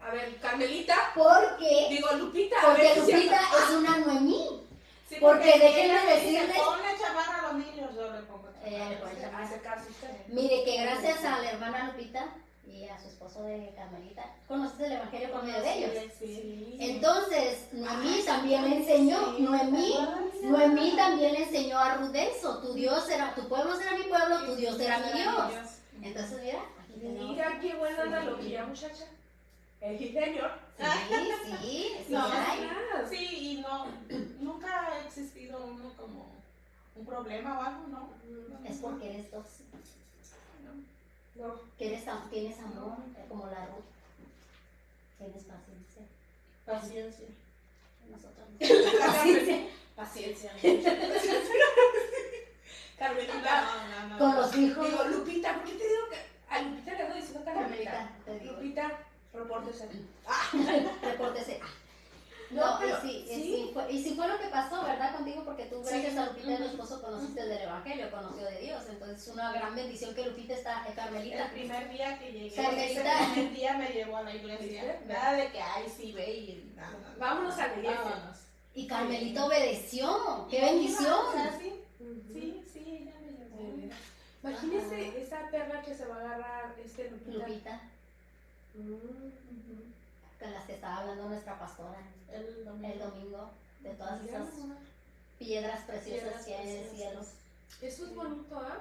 A ver, Carmelita. Lupita. Porque Lupita es una Noemí. Sí, porque déjenme decirles... Ponle chamarra a los niños, yo le pongo Hace caso usted. Mire, que gracias a la hermana Lupita y a su esposo de Carmelita, conoces el evangelio por medio de ellos. Sí. Entonces, Noemí también me enseñó. Sí, Noemí Noemí también le enseñó a Ruth eso. Tu pueblo será mi pueblo, tu Dios será mi Dios. Entonces, mira, aquí tenemos. Mira qué buena analogía, muchacha. El ingenio. Sí, No, hay. sí, y no, nunca ha existido uno como un problema o algo, ¿no? Es porque eres tóxico. No. Que tienes amor, como la Ruth. Tienes paciencia. Paciencia. Nosotros no. Paciencia. Paciencia. Carmelita. No. Con los hijos. Digo, Lupita, ¿por qué te digo que a Lupita le ando diciendo Carmelita? Carmelita, te digo. Lupita, repórtese. Repórtese. No, No, pero sí fue lo que pasó, ¿verdad? Contigo, porque tú, gracias a Lupita y a tu esposo, conociste del Evangelio, conoció de Dios. Entonces, es una gran bendición que Lupita está, Carmelita. El primer día que llegué, Carmelita. ese primer día me llevó a la iglesia. ¿Viste? Nada de que, ay, sí, ve y nada. Vámonos a la iglesia. Vámonos. Y Carmelita obedeció. ¡Qué Y ahí bendición! iba, o sea, sí, ella me llevó. Imagínese esa perla que se va a agarrar Lupita. Lupita, con las que estaba hablando nuestra pastora El domingo. el domingo, de todas esas piedras preciosas que hay en el cielo. Eso es bonito, ¿ah?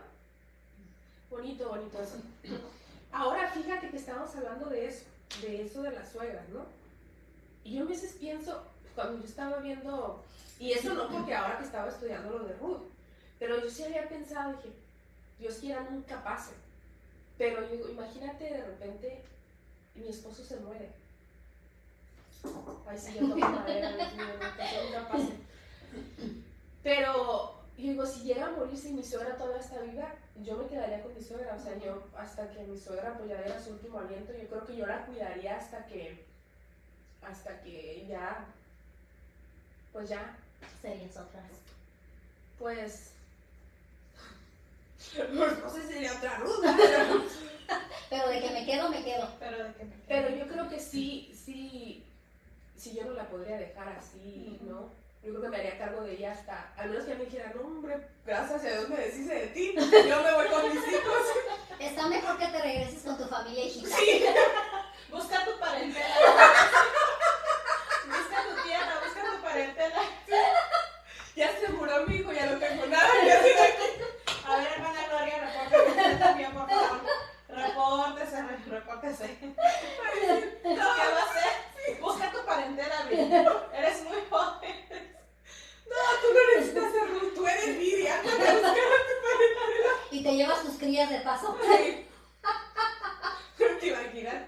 Bonito eso. Ahora fíjate que estábamos hablando de eso de las suegras, ¿no? Y yo a veces pienso, cuando yo estaba viendo, y eso no porque ahora que estaba estudiando lo de Ruth, pero yo sí había pensado, dije, Dios quiera nunca pase. Pero yo digo, imagínate de repente mi esposo se muere. Ay, sí, yo toco madera, Dios mío, que nunca pase. Pero yo digo, si llega a morirse y mi suegra todavía está viva, yo me quedaría con mi suegra. O sea, yo hasta que mi suegra pues ya diera su último aliento, yo creo que yo la cuidaría hasta que ya, pues ya, Serías otras. pues no sé si sería otra Ruth, Pero de que me quedo, me quedo. pero yo creo que sí, yo no la podría dejar así, ¿no? Yo creo que me haría cargo de ella hasta, al menos que me dijera, no hombre, gracias a Dios me deshice de ti, yo me voy con mis hijos. Está mejor que te regreses con tu familia, hijita. Sí. Busca tu parentela. Busca tu tierra, busca tu parentela. Ya se murió mi hijo, ya no tengo nada que hacer aquí. A ver, hermana Gloria, repórtese usted también, por favor. Repórtese. ¿Qué va a hacer? Busca tu parentela, bien. Eres muy joven. No, tú no necesitas ser Ruth, tú eres Lidia. Y te llevas tus crías de paso. ¿Te imaginas?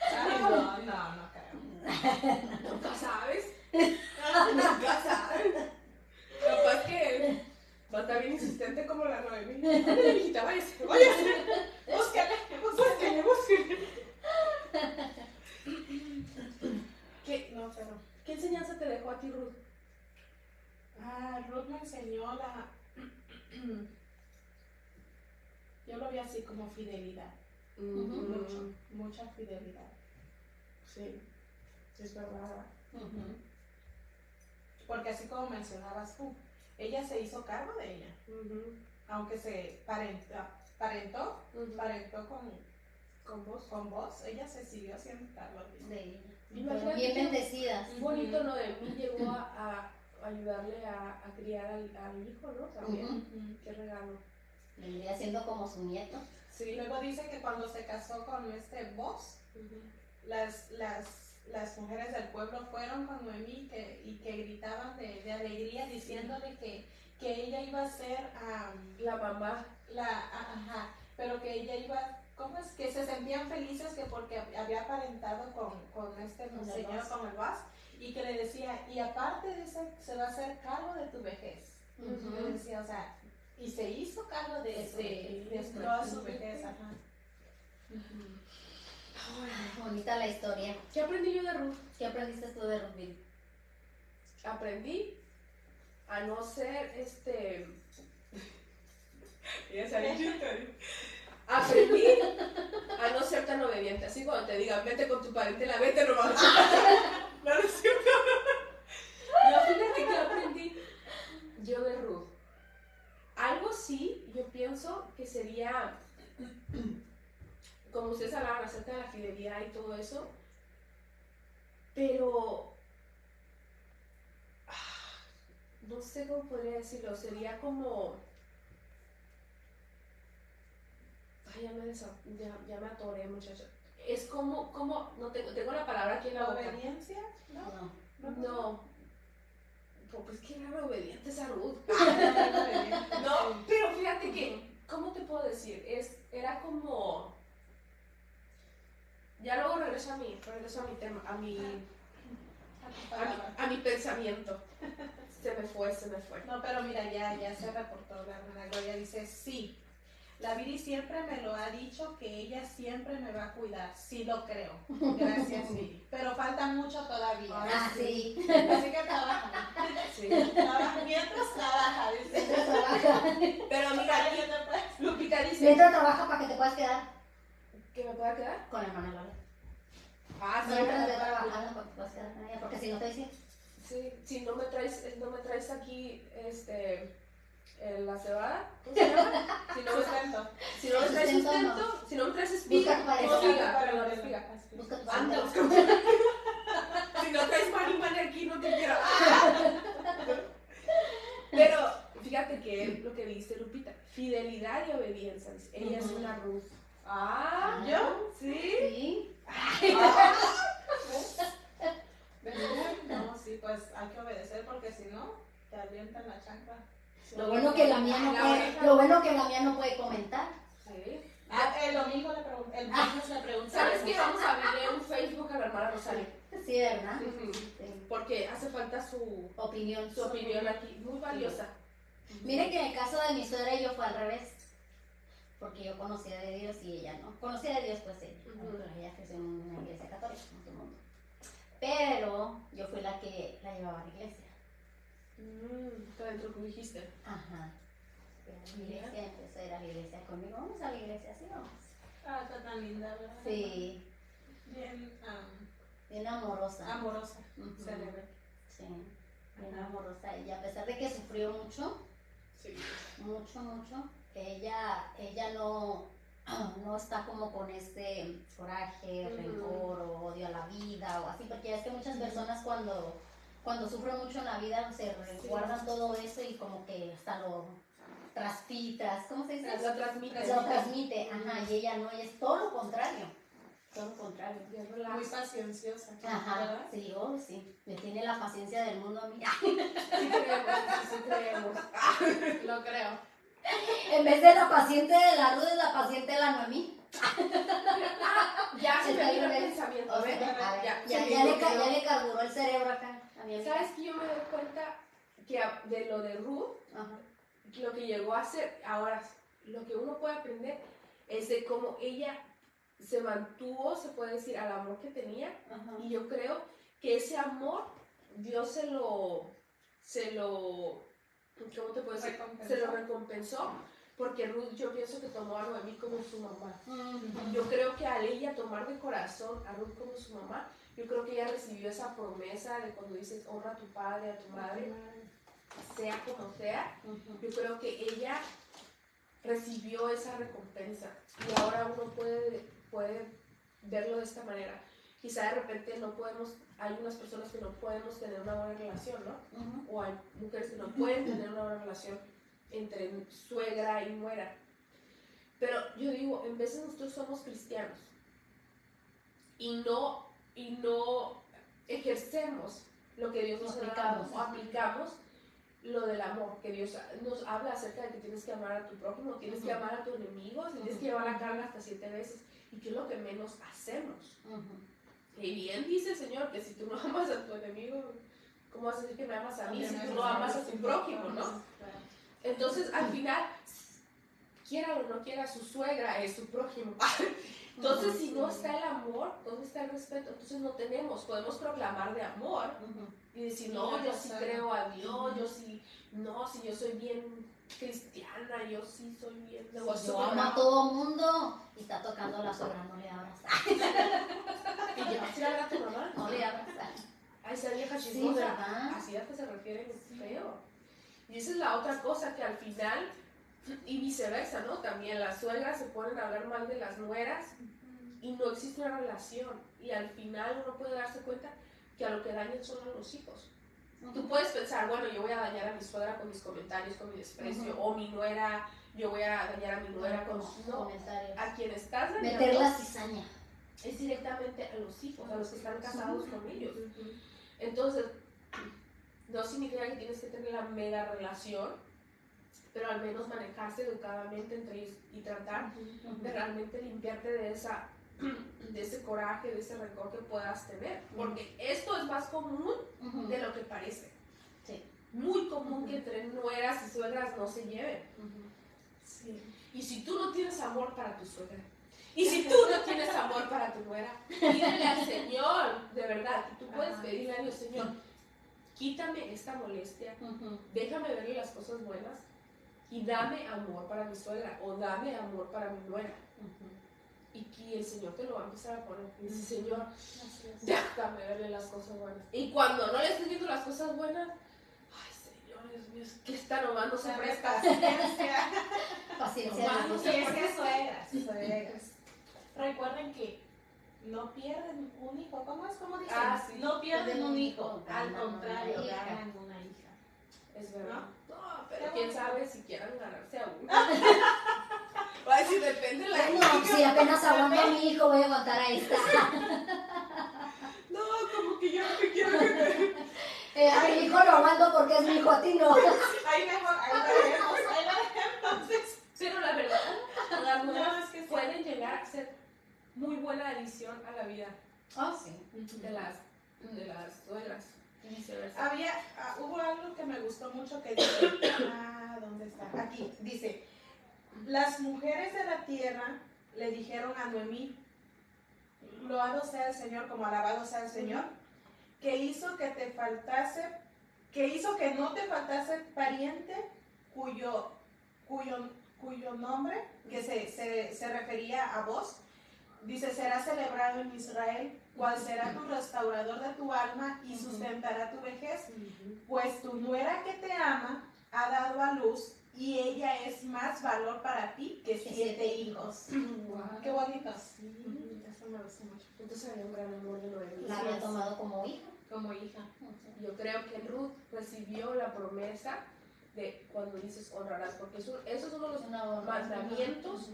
Ay, no creo. Nunca sabes. Nunca sabes. Capaz que va a estar bien insistente como la Noemí. Ay, hijita, váyase. Búscale. ¿Qué enseñanza te dejó a ti, Ruth? Ruth me enseñó yo lo vi así como fidelidad. Mucha fidelidad. Sí, es verdad. Porque así como mencionabas tú, ella se hizo cargo de ella. Aunque se parentó con vos, ella se siguió haciendo cargo de ella. Imagínate Bien qué bendecidas. bonito lo de mí llegó a ayudarle a criar al hijo, ¿no? También. Qué regalo. Vendría siendo como su nieto. Sí, luego dice que cuando se casó con Boz, las mujeres del pueblo fueron con Noemí y que gritaban de alegría diciéndole que ella iba a ser La mamá. pero que ella iba, ¿cómo es? Que se sentían felices que porque había aparentado con este señor, con el Boz, y que le decía, y aparte de eso, se va a hacer cargo de tu vejez. Le decía, o sea, y se hizo cargo de toda su vejez. Bonita la historia. ¿Qué aprendí yo de Ruth? ¿Qué aprendiste tú de Ruth Bill? Aprendí a no ser ya sabía. Aprendí a no ser tan obediente. Así cuando te digan, vete con tu parentela, vete nomás. No, no es cierto. No, fíjate que aprendí yo de Ruth. Algo sí, yo pienso que sería, como ustedes hablaban acerca de la fidelidad y todo eso, pero no sé, sé cómo podría decirlo, sería como... Ay, ya me atoré, muchacho. Es como, no tengo la palabra aquí en la boca. ¿Obediencia? No. Pues que era obediente esa Ruth. No. No, pero fíjate que, ¿cómo te puedo decir? Era como... Ya luego regreso a mi tema, a mi pensamiento. Se me fue. No, pero mira, ya se reportó la hermana Gloria, dice, sí, la Viri siempre me lo ha dicho que ella siempre me va a cuidar, sí lo creo, gracias Viri, pero falta mucho todavía. Ah, sí. Así que trabaja. Sí. Mientras trabaja, dice. Mientras trabaja. Pero mira, Lupita dice... Mientras trabaja para que te puedas quedar ¿Que me pueda quedar? con la hermana Gloria. Ah, sí. Mientras esté trabajando para que te puedas quedar con ella, porque si no te dice... Sí, si no me traes aquí, la cebada, ¿cómo se llama? Si no me traes sustento, si no me traes espiga, Busca tu pareja. no espiga, pero no espiga. Busca tu Anda, sustento. busca. Si no traes pan aquí, no te quiero. Pero fíjate que es lo que dice Lupita, fidelidad y obediencia. Dice, ella es una Ruth. Ah, ¿yo? Sí. Sí. No, sí, pues hay que obedecer porque si no, te avientan la chancla. Lo bueno que la mía no puede comentar. Sí. El domingo le pregunté, el viernes le pregunté. ¿Sabes qué? Vamos a abrirle un Facebook a la hermana Rosario. Sí, ¿verdad? Ujú. Sí. Porque hace falta su Opinión. opinión aquí, muy valiosa. Mire que en el caso de mi suegra y yo fue al revés. Porque yo conocía de Dios y ella no. Conocía de Dios, pues sí. Ujú. Ella creció en una iglesia católica, como todo el mundo. Pero yo fui la que la llevaba a la iglesia. Está dentro que dijiste. Ajá. Fui a la iglesia, empecé a ir a la iglesia conmigo. Vamos a la iglesia, sí, vamos. Ah, está tan linda, ¿verdad? Sí, Bien bien amorosa. amorosa, Ujú. se le ve. Sí, bien Ajá. amorosa. Y a pesar de que sufrió mucho, Sí. mucho, ella no está como con este coraje, Ujú. rencor o odio a la vida o así, porque es que muchas personas cuando sufren mucho en la vida se guardan todo eso y como que hasta lo traspitas, ¿cómo se dice? Lo transmite. Lo transmite, ajá, y ella no, ella es todo lo contrario, Bien Muy relax. pacienciosa, Ajá, ¿verdad? sí, sí, me tiene la paciencia del mundo a mí. Sí creemos. Lo creo. En vez de la paciente de la Ruth, es la paciente de la Noemí. Ya se Está me vino el bien, pensamiento. O sea, a ver, Ya, ya se me le bloqueó. carburó el cerebro acá a mi amiga. ¿Sabes que yo me doy cuenta que de lo de Ruth, Ajá. lo que llegó a hacer, ahora lo que uno puede aprender es de cómo ella se mantuvo, se puede decir, al amor que tenía, Ajá. y yo creo que ese amor Dios se lo, ¿cómo te puedo decir? Recompensó. Se lo recompensó, porque Ruth yo pienso que tomó a Noemí como su mamá. Yo creo que al ella tomar de corazón a Ruth como su mamá, yo creo que ella recibió esa promesa de cuando dices honra a tu padre, a tu madre, sea como sea. Yo creo que ella recibió esa recompensa y ahora uno puede verlo de esta manera. Quizá de repente no podemos, hay unas personas que no podemos tener una buena relación, ¿no? Ujú. O hay mujeres que no pueden tener una buena relación entre suegra y nuera. Pero yo digo, en veces nosotros somos cristianos y no ejercemos lo que Dios nos ha dado, o aplicamos lo del amor, que Dios nos habla acerca de que tienes que amar a tu prójimo, tienes que amar a tu enemigo, tienes que llevar la carga hasta 7 veces, y que es lo que menos hacemos. Y bien dice el Señor que si tú no amas a tu enemigo, ¿cómo vas a decir que me amas a mí si tú no amas a tu prójimo, no? Entonces, al final, quiera o no quiera, su suegra es su prójimo. Entonces, si no está el amor, ¿dónde está el respeto? Entonces no podemos proclamar de amor y decir, no, yo sí creo a Dios, yo sí, no, si yo soy bien cristiana, yo sí soy bien de Yo amo a todo mundo y está tocando la suegra, no le abras. Y yo, ¿sí habla a tu mamá? No le abras. Ay, esa vieja Sí, chismosa. ¿verdad? Así a que se refieren feo. Y esa es la otra cosa que al final, y viceversa, ¿no? También las suegras se ponen a hablar mal de las nueras y no existe una relación. Y al final uno puede darse cuenta que a lo que dañan son a los hijos. Tú puedes pensar, bueno, yo voy a dañar a mi suegra con mis comentarios, con mi desprecio, o mi nuera, yo voy a dañar a mi nuera con sus comentarios. A quien estás dañando meter la cizaña es directamente a los hijos, a los que están casados con ellos. Entonces, no significa que tienes que tener la mega relación, pero al menos manejarse educadamente entre ellos y tratar de realmente limpiarte de ese coraje, de ese rencor que puedas tener, porque esto es más común de lo que parece. Sí. Muy común que entre nueras y suegras no se lleven. Sí. Y si tú no tienes amor para tu suegra, y si tú no tienes amor para tu nuera, pídele al Señor, de verdad, tú puedes pedirle a Dios, Señor, quítame esta molestia, déjame verle las cosas buenas y dame amor para mi suegra o dame amor para mi nuera. Y el Señor te lo va a empezar a poner. Y dice, Señor, déjame verle las cosas buenas. Y cuando no le estés viendo las cosas buenas, ay, Señor, Dios mío, que esta nomás no se presta. Paciencia. Y es que suegras. Recuerden que no pierden un hijo. ¿Cómo es? ¿Cómo dicen? Sí. No pierden un hijo. Al ganan contrario, una hija. ganan una hija. Es verdad. ¿No? No, pero quién sabe si quieran ganarse a uno. Va a decir, depende de la No, si apenas aguanto a mi hijo, voy a aguantar a esta. No, como que yo no me quiero que A mi hijo lo aguanto porque es mi hijo, a ti no. Ahí mejor, ahí la dejemos. Pero la verdad, las nuevas No, es que sí. pueden llegar a ser muy buena adición a la vida Sí. de las suegras y viceversa. Hubo algo que me gustó mucho que dice, ¿dónde está? Aquí, dice, las mujeres de la tierra le dijeron a Noemí, loado sea el Señor, como alabado sea el Señor, que hizo que no te faltase pariente cuyo nombre, que se refería a vos, dice, será celebrado en Israel, cual será tu restaurador de tu alma y sustentará tu vejez, pues tu nuera que te ama ha dado a luz y ella es más valor para ti que 7 hijos. Wow. Qué bonito. Sí, eso me gustó mucho. Entonces había un gran amor de Noemí. La había tomado como hija. Como hija. Yo creo que Ruth recibió la promesa de cuando dices honrarás, porque eso es uno de los mandamientos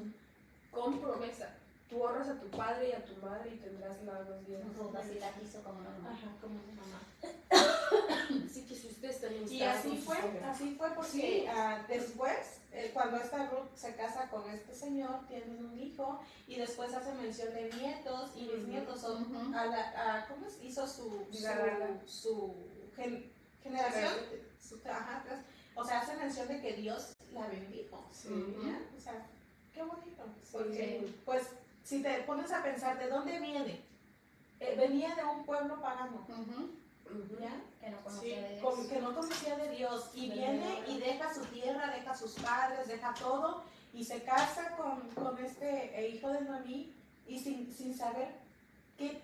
con promesa. Tú honras a tu padre y a tu madre y tendrás largos días. Ruth así la quiso como una mamá. Ajá, como mi mamá. Así que si ustedes también Y así fue porque Sí. Después, cuando esta Ruth se casa con este señor, tienen un hijo y después hace mención de nietos y bisnietos. ¿Cómo es? Hizo su generación. O sea, hace mención de que Dios la bendijo. ¿Ya? O sea, qué bonito. Porque, pues, si te pones a pensar, ¿de dónde viene? Venía de un pueblo pagano. ¿Ya? Que no conocía de Sí, Dios. que no conocía de Dios y viene y deja su tierra, deja sus padres, deja todo y se casa con este hijo de Noemí y sin saber que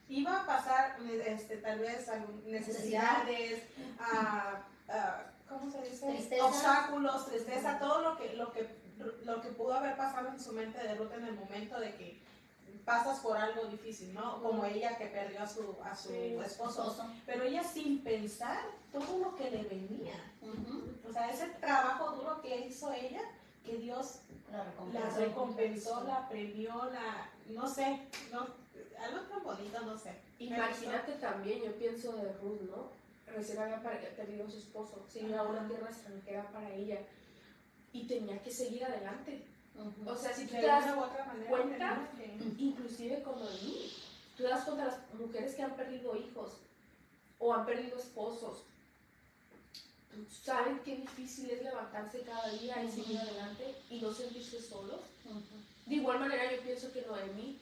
iba a pasar tal vez necesidades, ¿cómo se dice? Tristeza. Obstáculos, tristeza, todo lo que pudo haber pasado en su mente de Ruth en el momento de que pasas por algo difícil, ¿no? Como ella que perdió a su esposo. Pero ella sin pensar todo lo que le venía. O sea, ese trabajo duro que hizo ella, que Dios la recompensó, la premió, no sé, algo tan bonito, no sé. Imagínate también, yo pienso de Ruth, ¿no? Recién había perdido a su esposo, se iba a una tierra extranjera para ella y tenía que seguir adelante. O sea, si tú te das cuenta, inclusive como en mí, tú te das cuenta de las mujeres que han perdido hijos o han perdido esposos, saben qué difícil es levantarse cada día y seguir adelante y no sentirse solos. De igual manera yo pienso que Noemí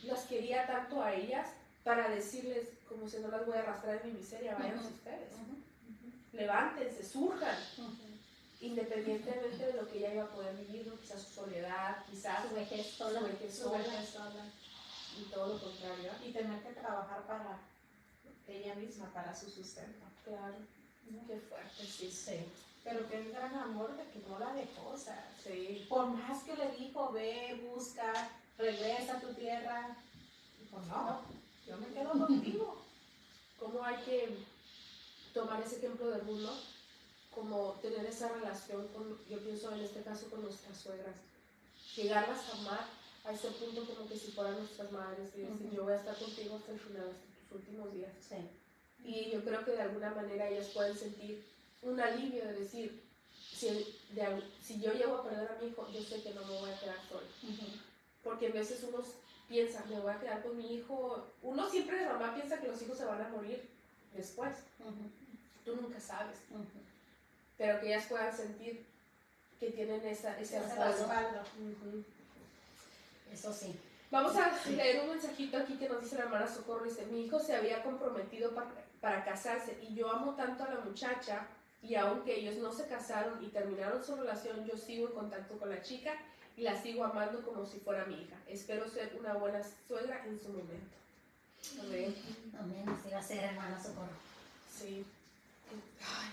las quería tanto a ellas para decirles, como si no las voy a arrastrar en mi miseria, vayan ustedes, levántense, surjan. Independientemente de lo que ella iba a poder vivir, ¿no? Quizás su soledad, quizás Su vejez sola. Y todo lo contrario. Y tener que trabajar para ella misma, para su sustento. Claro, qué fuerte, sí. Pero qué gran amor de que no la dejó, o sea, Sí. por más que le dijo, ve, busca, regresa a tu tierra, dijo, no, yo me quedo contigo. Como hay que tomar ese ejemplo de Ruth, ¿no? Como tener esa relación con, yo pienso en este caso con nuestras suegras, llegarlas a amar a ese punto como que si fueran nuestras madres y decir, yo voy a estar contigo hasta el final, hasta tus últimos días. Sí. Y yo creo que de alguna manera ellas pueden sentir un alivio de decir, si yo llego a perder a mi hijo, yo sé que no me voy a quedar sola. Porque a veces uno piensa, me voy a quedar con mi hijo. Uno siempre de mamá piensa que los hijos se van a morir después. Tú nunca sabes. Pero que ellas puedan sentir que tienen ese respaldo. Eso sí. Vamos a leer un mensajito aquí que nos dice la hermana Socorro. Dice, mi hijo se había comprometido para casarse y yo amo tanto a la muchacha y aunque ellos no se casaron y terminaron su relación, yo sigo en contacto con la chica y la sigo amando como si fuera mi hija. Espero ser una buena suegra en su momento. Amén. Amén, así va a ser, hermana Socorro. Sí. Ay,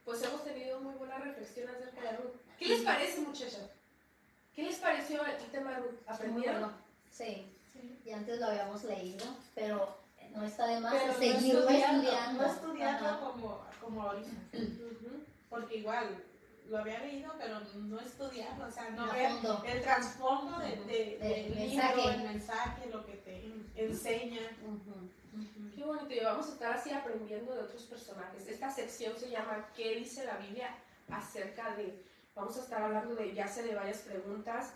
pues hemos tenido muy buena reflexión acerca de Ruth. ¿Qué les parece, muchachas? ¿Qué les pareció el tema de Ruth? ¿Aprendieron? Sí. Y antes lo habíamos leído, pero no está de más Pero seguirlo estudiando. No estudiarlo como ahorita. Porque igual lo había leído, pero no estudiarlo, o sea, no ver el trasfondo del libro, el mensaje, lo que te enseña. Qué bonito, y vamos a estar así aprendiendo de otros personajes. Esta sección se llama ¿Qué dice la Biblia acerca de? Vamos a estar hablando de, ya sea de varias preguntas,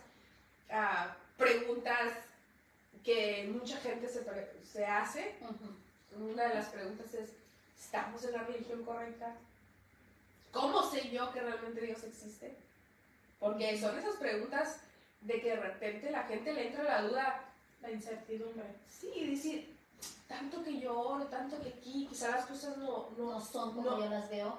preguntas que mucha gente se hace. Una de las preguntas es, ¿estamos en la religión correcta? ¿Cómo sé yo que realmente Dios existe? Porque son esas preguntas de que de repente la gente le entra la duda, La incertidumbre. sí, decir, tanto que yo oro, tanto que aquí, quizás las cosas no son como yo las veo.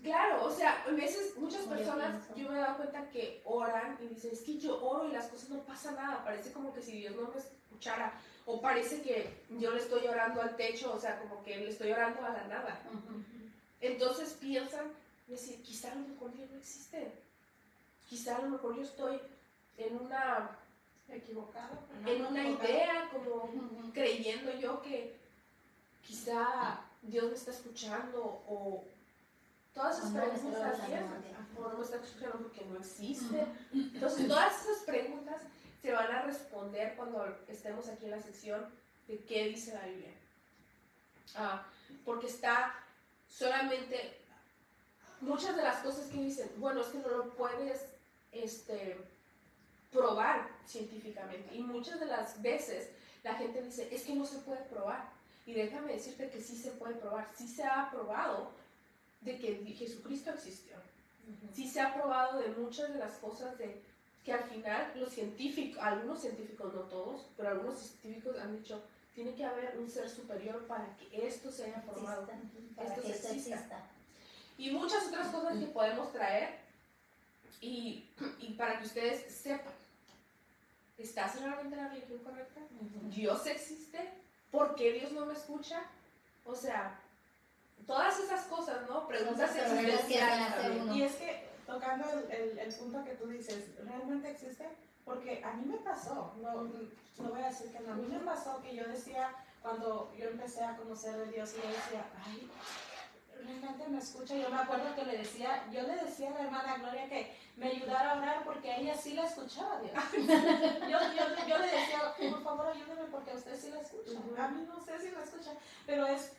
Claro, o sea, a veces muchas personas, yo me he dado cuenta que oran y dicen, es que yo oro y las cosas no pasa nada, parece como que si Dios no me escuchara, o parece que yo le estoy orando al techo, o sea, como que le estoy orando a la nada. Entonces piensan, decir, quizá a lo mejor Dios no existe, quizá a lo mejor yo estoy en una idea, como creyendo yo que quizá Dios me está escuchando, o todas esas preguntas, o no me está escuchando porque no existe. Entonces, todas esas preguntas se van a responder cuando estemos aquí en la sección de qué dice la Biblia. Porque está solamente, muchas de las cosas que dicen, bueno, es que no lo puedes probar científicamente. Y muchas de las veces la gente dice, es que no se puede probar. Y déjame decirte que sí se puede probar, sí se ha probado de que Jesucristo existió. Sí se ha probado de muchas de las cosas que al final los científicos, algunos científicos, no todos, pero algunos científicos han dicho, tiene que haber un ser superior para que esto se haya formado, para que esto exista. Y muchas otras cosas que podemos traer y para que ustedes sepan, ¿estás realmente en la religión correcta? ¿Dios existe? ¿Por qué Dios no me escucha? O sea, todas esas cosas, ¿no? Preguntas existenciales. Y es que, tocando el punto que tú dices, ¿realmente existe? Porque a mí me pasó, no voy a decir que no, a mí me pasó que yo decía, cuando yo empecé a conocer de Dios, y yo decía, ay, realmente me escucha. Yo me acuerdo que yo le decía a la hermana Gloria que me ayudara a orar porque a ella sí la escuchaba Dios. yo le decía, por favor ayúdame porque a usted sí la escucha. A mí no sé si la escucha, pero es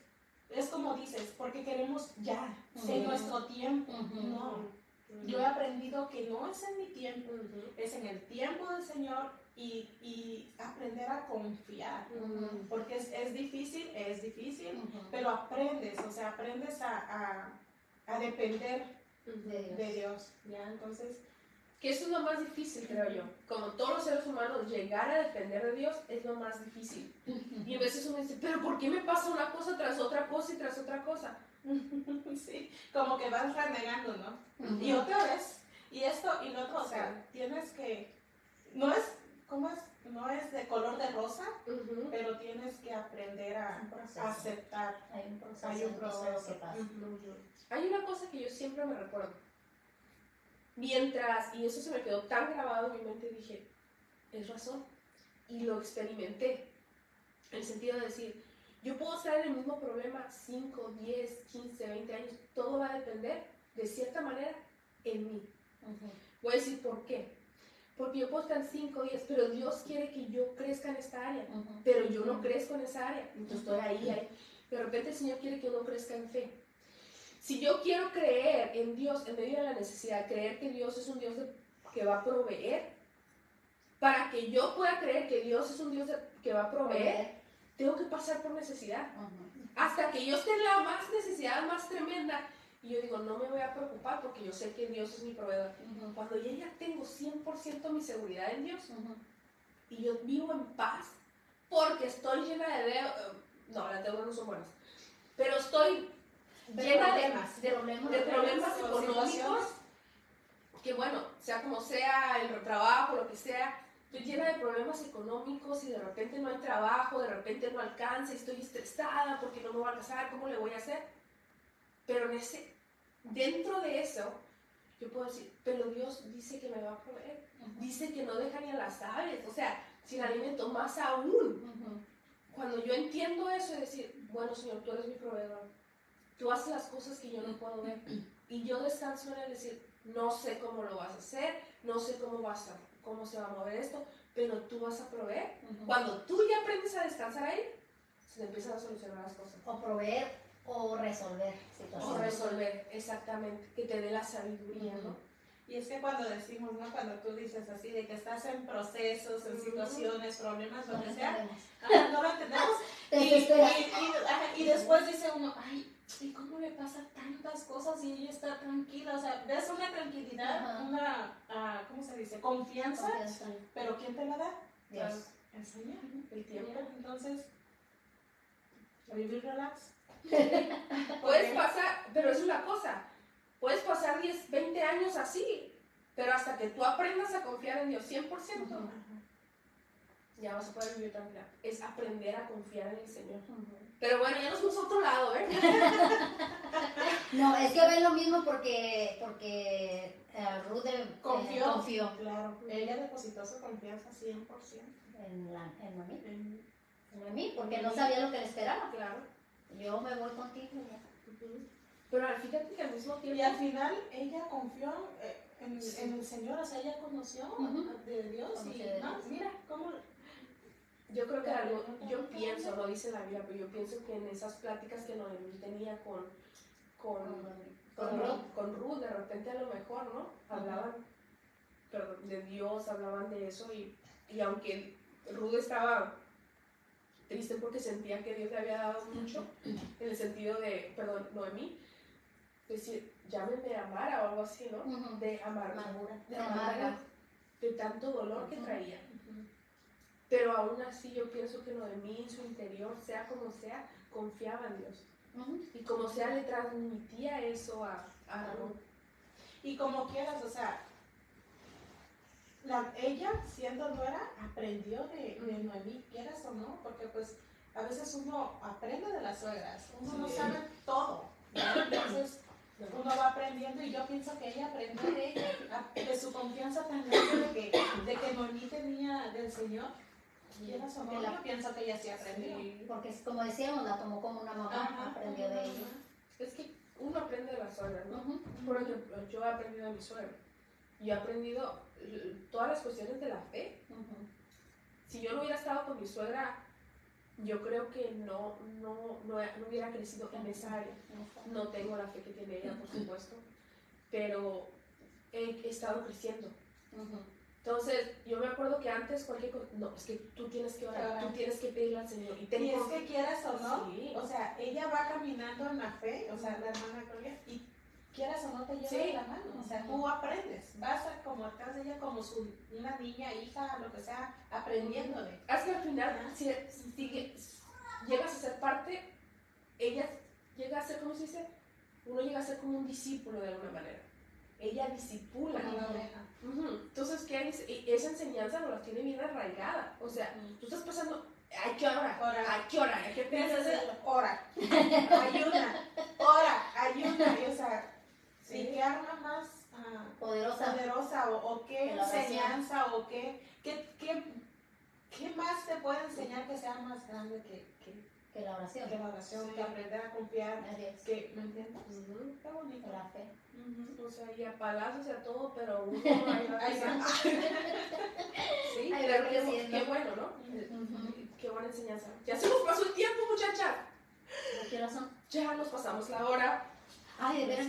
como dices, porque queremos ya, en nuestro tiempo. No. Yo he aprendido que no es en mi tiempo, es en el tiempo del Señor y aprender a confiar. Porque es difícil, pero aprendes, o sea, aprendes a depender de Dios. ¿Ya? Entonces, que eso es lo más difícil, creo yo. Como todos los seres humanos, llegar a depender de Dios es lo más difícil. Y a veces uno dice, pero ¿por qué me pasa una cosa tras otra cosa y tras otra cosa? Sí, como que vas renegando, ¿no? Y otra vez, y esto y lo otro, o sea, tienes que, no es de color de rosa, pero tienes que aprender a aceptar. Hay un proceso que pasa. Hay una cosa que yo siempre me recuerdo. Y eso se me quedó tan grabado en mi mente, dije, es razón. Y lo experimenté. En el sentido de decir, Yo puedo estar en el mismo problema 5, 10, 15, 20 años. Todo va a depender, de cierta manera, en mí. Voy a decir por qué. Porque yo puedo estar en 5 días, pero Dios quiere que yo crezca en esta área. Pero yo no crezco en esa área. Entonces estoy ahí. De repente el Señor quiere que uno crezca en fe. Si yo quiero creer en Dios en medio de la necesidad, creer que Dios es un Dios que va a proveer, para que yo pueda creer que Dios es un Dios que va a proveer, tengo que pasar por necesidad. Hasta que yo esté en la más necesidad más tremenda, y yo digo, no me voy a preocupar porque yo sé que Dios es mi proveedor. Cuando yo ya tengo 100% mi seguridad en Dios, y yo vivo en paz, porque estoy llena de deudas, no, las deudas no son buenas, pero estoy llena de problemas económicos, que bueno, sea como sea, el trabajo, lo que sea, estoy llena de problemas económicos y de repente no hay trabajo, de repente no alcanza y estoy estresada porque no me voy a casar, ¿cómo le voy a hacer? Pero dentro de eso, yo puedo decir, pero Dios dice que me va a proveer, dice que no deja ni a las aves, o sea, sin alimento, más aún. Cuando yo entiendo eso y decir, bueno Señor, tú eres mi proveedor, tú haces las cosas que yo no puedo ver, y yo descanso en él, decir, no sé cómo lo vas a hacer, no sé cómo se va a mover esto, pero tú vas a proveer. Cuando tú ya aprendes a descansar ahí, se te empiezan a solucionar las cosas. O proveer o resolver situaciones. O resolver, exactamente, que te dé la sabiduría, ¿no? Y es que cuando decimos, ¿no? Cuando tú dices así, de que estás en procesos, en situaciones, problemas, lo que sea, no lo entendemos. Y después dice uno, ay, ¿y cómo le pasa tantas cosas y ella está tranquila? O sea, ves una tranquilidad, una, ¿cómo se dice? Confianza, pero ¿quién te la da? Dios. El Señor, el tiempo. Entonces, a vivir relax. Puedes pasar, pero es una cosa, puedes pasar 10, 20 años así, pero hasta que tú aprendas a confiar en Dios 100%, ya vas a poder vivir tranquila. Es aprender a confiar en el Señor. Pero bueno, ya nos fuimos a otro lado, ¿eh? No, es que ven lo mismo porque Ruth confió Claro, ella depositó su confianza 100%. en mí, porque no sabía lo que le esperaba. Claro. Yo me voy contigo. Pero fíjate que al mismo tiempo... Y al final ella confió en el Señor, o sea, ella conoció de Dios mira cómo... Yo creo que yo pienso, no dice la Biblia, pero yo pienso que en esas pláticas que Noemí tenía con Ruth, de repente a lo mejor, ¿no? Hablaban de Dios, hablaban de eso y aunque Ruth estaba triste porque sentía que Dios le había dado mucho, en el sentido de, Noemí, decir, llámenme Amara o algo así, ¿no? De amargura, de tanto dolor que traía. Pero aún así yo pienso que Noemí en su interior, sea como sea, confiaba en Dios. Y como sea, le transmitía eso a Ruth. Y como quieras, o sea, ella, siendo nuera, aprendió de Noemí, quieras o no, porque pues a veces uno aprende de las suegras, uno no sabe todo, ¿no? Entonces uno va aprendiendo y yo pienso que ella aprendió de ella, de su confianza tan grande de que Noemí tenía del Señor. Quieras o no, yo pienso que ella sí aprendió. Sí, porque como decíamos, la tomó como una mamá, aprendió de ella. Es que uno aprende de la suegra, ¿no? Por ejemplo, yo he aprendido de mi suegra. Yo he aprendido todas las cuestiones de la fe. Si yo no hubiera estado con mi suegra, yo creo que no hubiera crecido en esa área. No tengo la fe que tiene ella, por supuesto, pero he estado creciendo. Entonces, yo me acuerdo que antes cualquier cosa, no, es que tú tienes que orar, tú tienes que pedirle al Señor. Y es que quieras o no, sí. O sea, ella va caminando en la fe, o sea, la hermana Gloria, y quieras o no te lleva de la mano, o sea, tú aprendes, vas como atrás de ella como una niña, hija, lo que sea, aprendiéndole. Hasta que al final, si llegas a ser parte, ella llega a ser, ¿cómo se dice? Uno llega a ser como un discípulo de alguna manera. Ella discipula. Entonces, ¿qué es? Esa enseñanza no la tiene bien arraigada. O sea, tú estás pasando, hay que orar, hay que orar, hay que pensar, ora, ayuna, y, o sea, ¿y qué arma más poderosa o qué enseñanza o qué más te puede enseñar que sea más grande Que la oración. que la oración, Sí. que aprender a confiar, Así es. que, ¿me entiendes? Ujú. Qué bonito. La fe. O sea, y a palazos y a todo, pero uno ahí va Ahí creciendo. va. Sí, Ahí pero va qué, creciendo. qué bueno, ¿no? Ujú. Qué buena enseñanza. Ya se nos pasó el tiempo, muchacha. ¿Qué horas son? Ya nos pasamos la hora. Ay, de veras.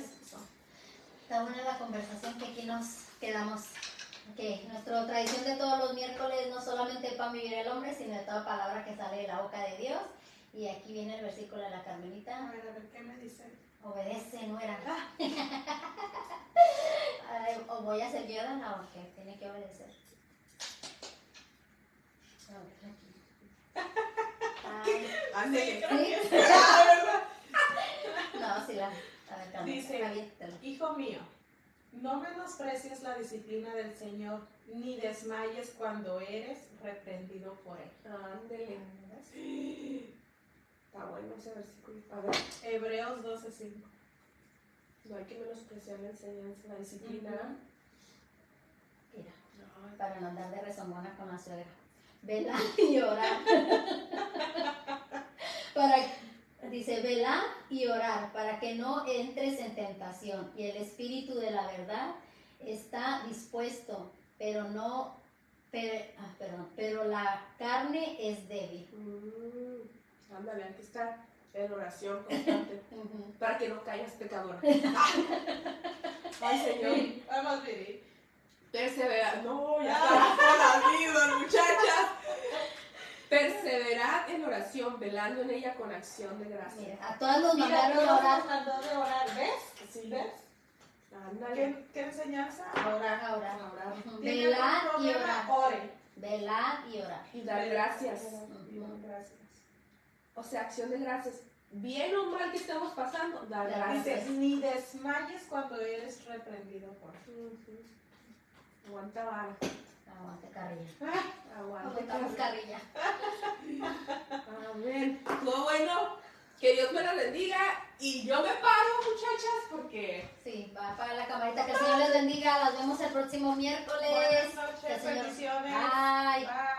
Está buena la conversación que aquí nos quedamos. Que nuestra tradición de todos los miércoles no solamente el pan vivir el hombre, sino de toda palabra que sale de la boca de Dios. Y aquí viene el versículo de la A Carmelita. ver, ¿qué me dice? Obedece, nuera. O voy a ser viuda, no, que tiene que obedecer. A ver, aquí. Así. Ay, ¿sí? No, sí la. A ver, Carmelita, Dice, aviéntalo. hijo mío, no menosprecies la disciplina del Señor, ni desmayes cuando eres reprendido por Él. Ándele. Está bueno ese versículo. A ver, Hebreos 12:5. no hay que menospreciar la enseñanza, la disciplina. Mira, Ay, para no andar de rezongona con la suegra. Velar y orar. Dice, velar y orar para que no entres en tentación. Y el espíritu de la verdad está dispuesto, pero la carne es débil. Ándale, aquí está en oración constante. Para que no caigas pecadora. Ay, Señor. Vamos, Viri. Perseverad. No, ya estamos con las vidas, muchachas. Perseverad en oración, velando en ella con acción de gracia. Mira, a todas nos Mira, mandaron Dios a nos orar. mandó de orar, ¿ves? Sí. ¿Ves? Ándale. ¿Qué enseñanza? A orar. A orar. A orar. ¿Tiene Velar algún y problema? orar. Ore. Velar y orar. Y dar gracias. Y dar gracias. O sea, acción de gracias. Bien o mal que estamos pasando, dar Dar gracias. Dice, ni desmayes cuando eres reprendido por Él. Ujú. Aguanta vara. Aguante carrilla. Aguanta Aguantamos vara. carrilla. Amén. Todo bueno. Que Dios me la bendiga. Y yo me paro, muchachas, porque Sí, va para la camarita. Que el Señor les bendiga. Las vemos el próximo miércoles. Buenas noches, Que el Señor- bendiciones. Bye. Bye.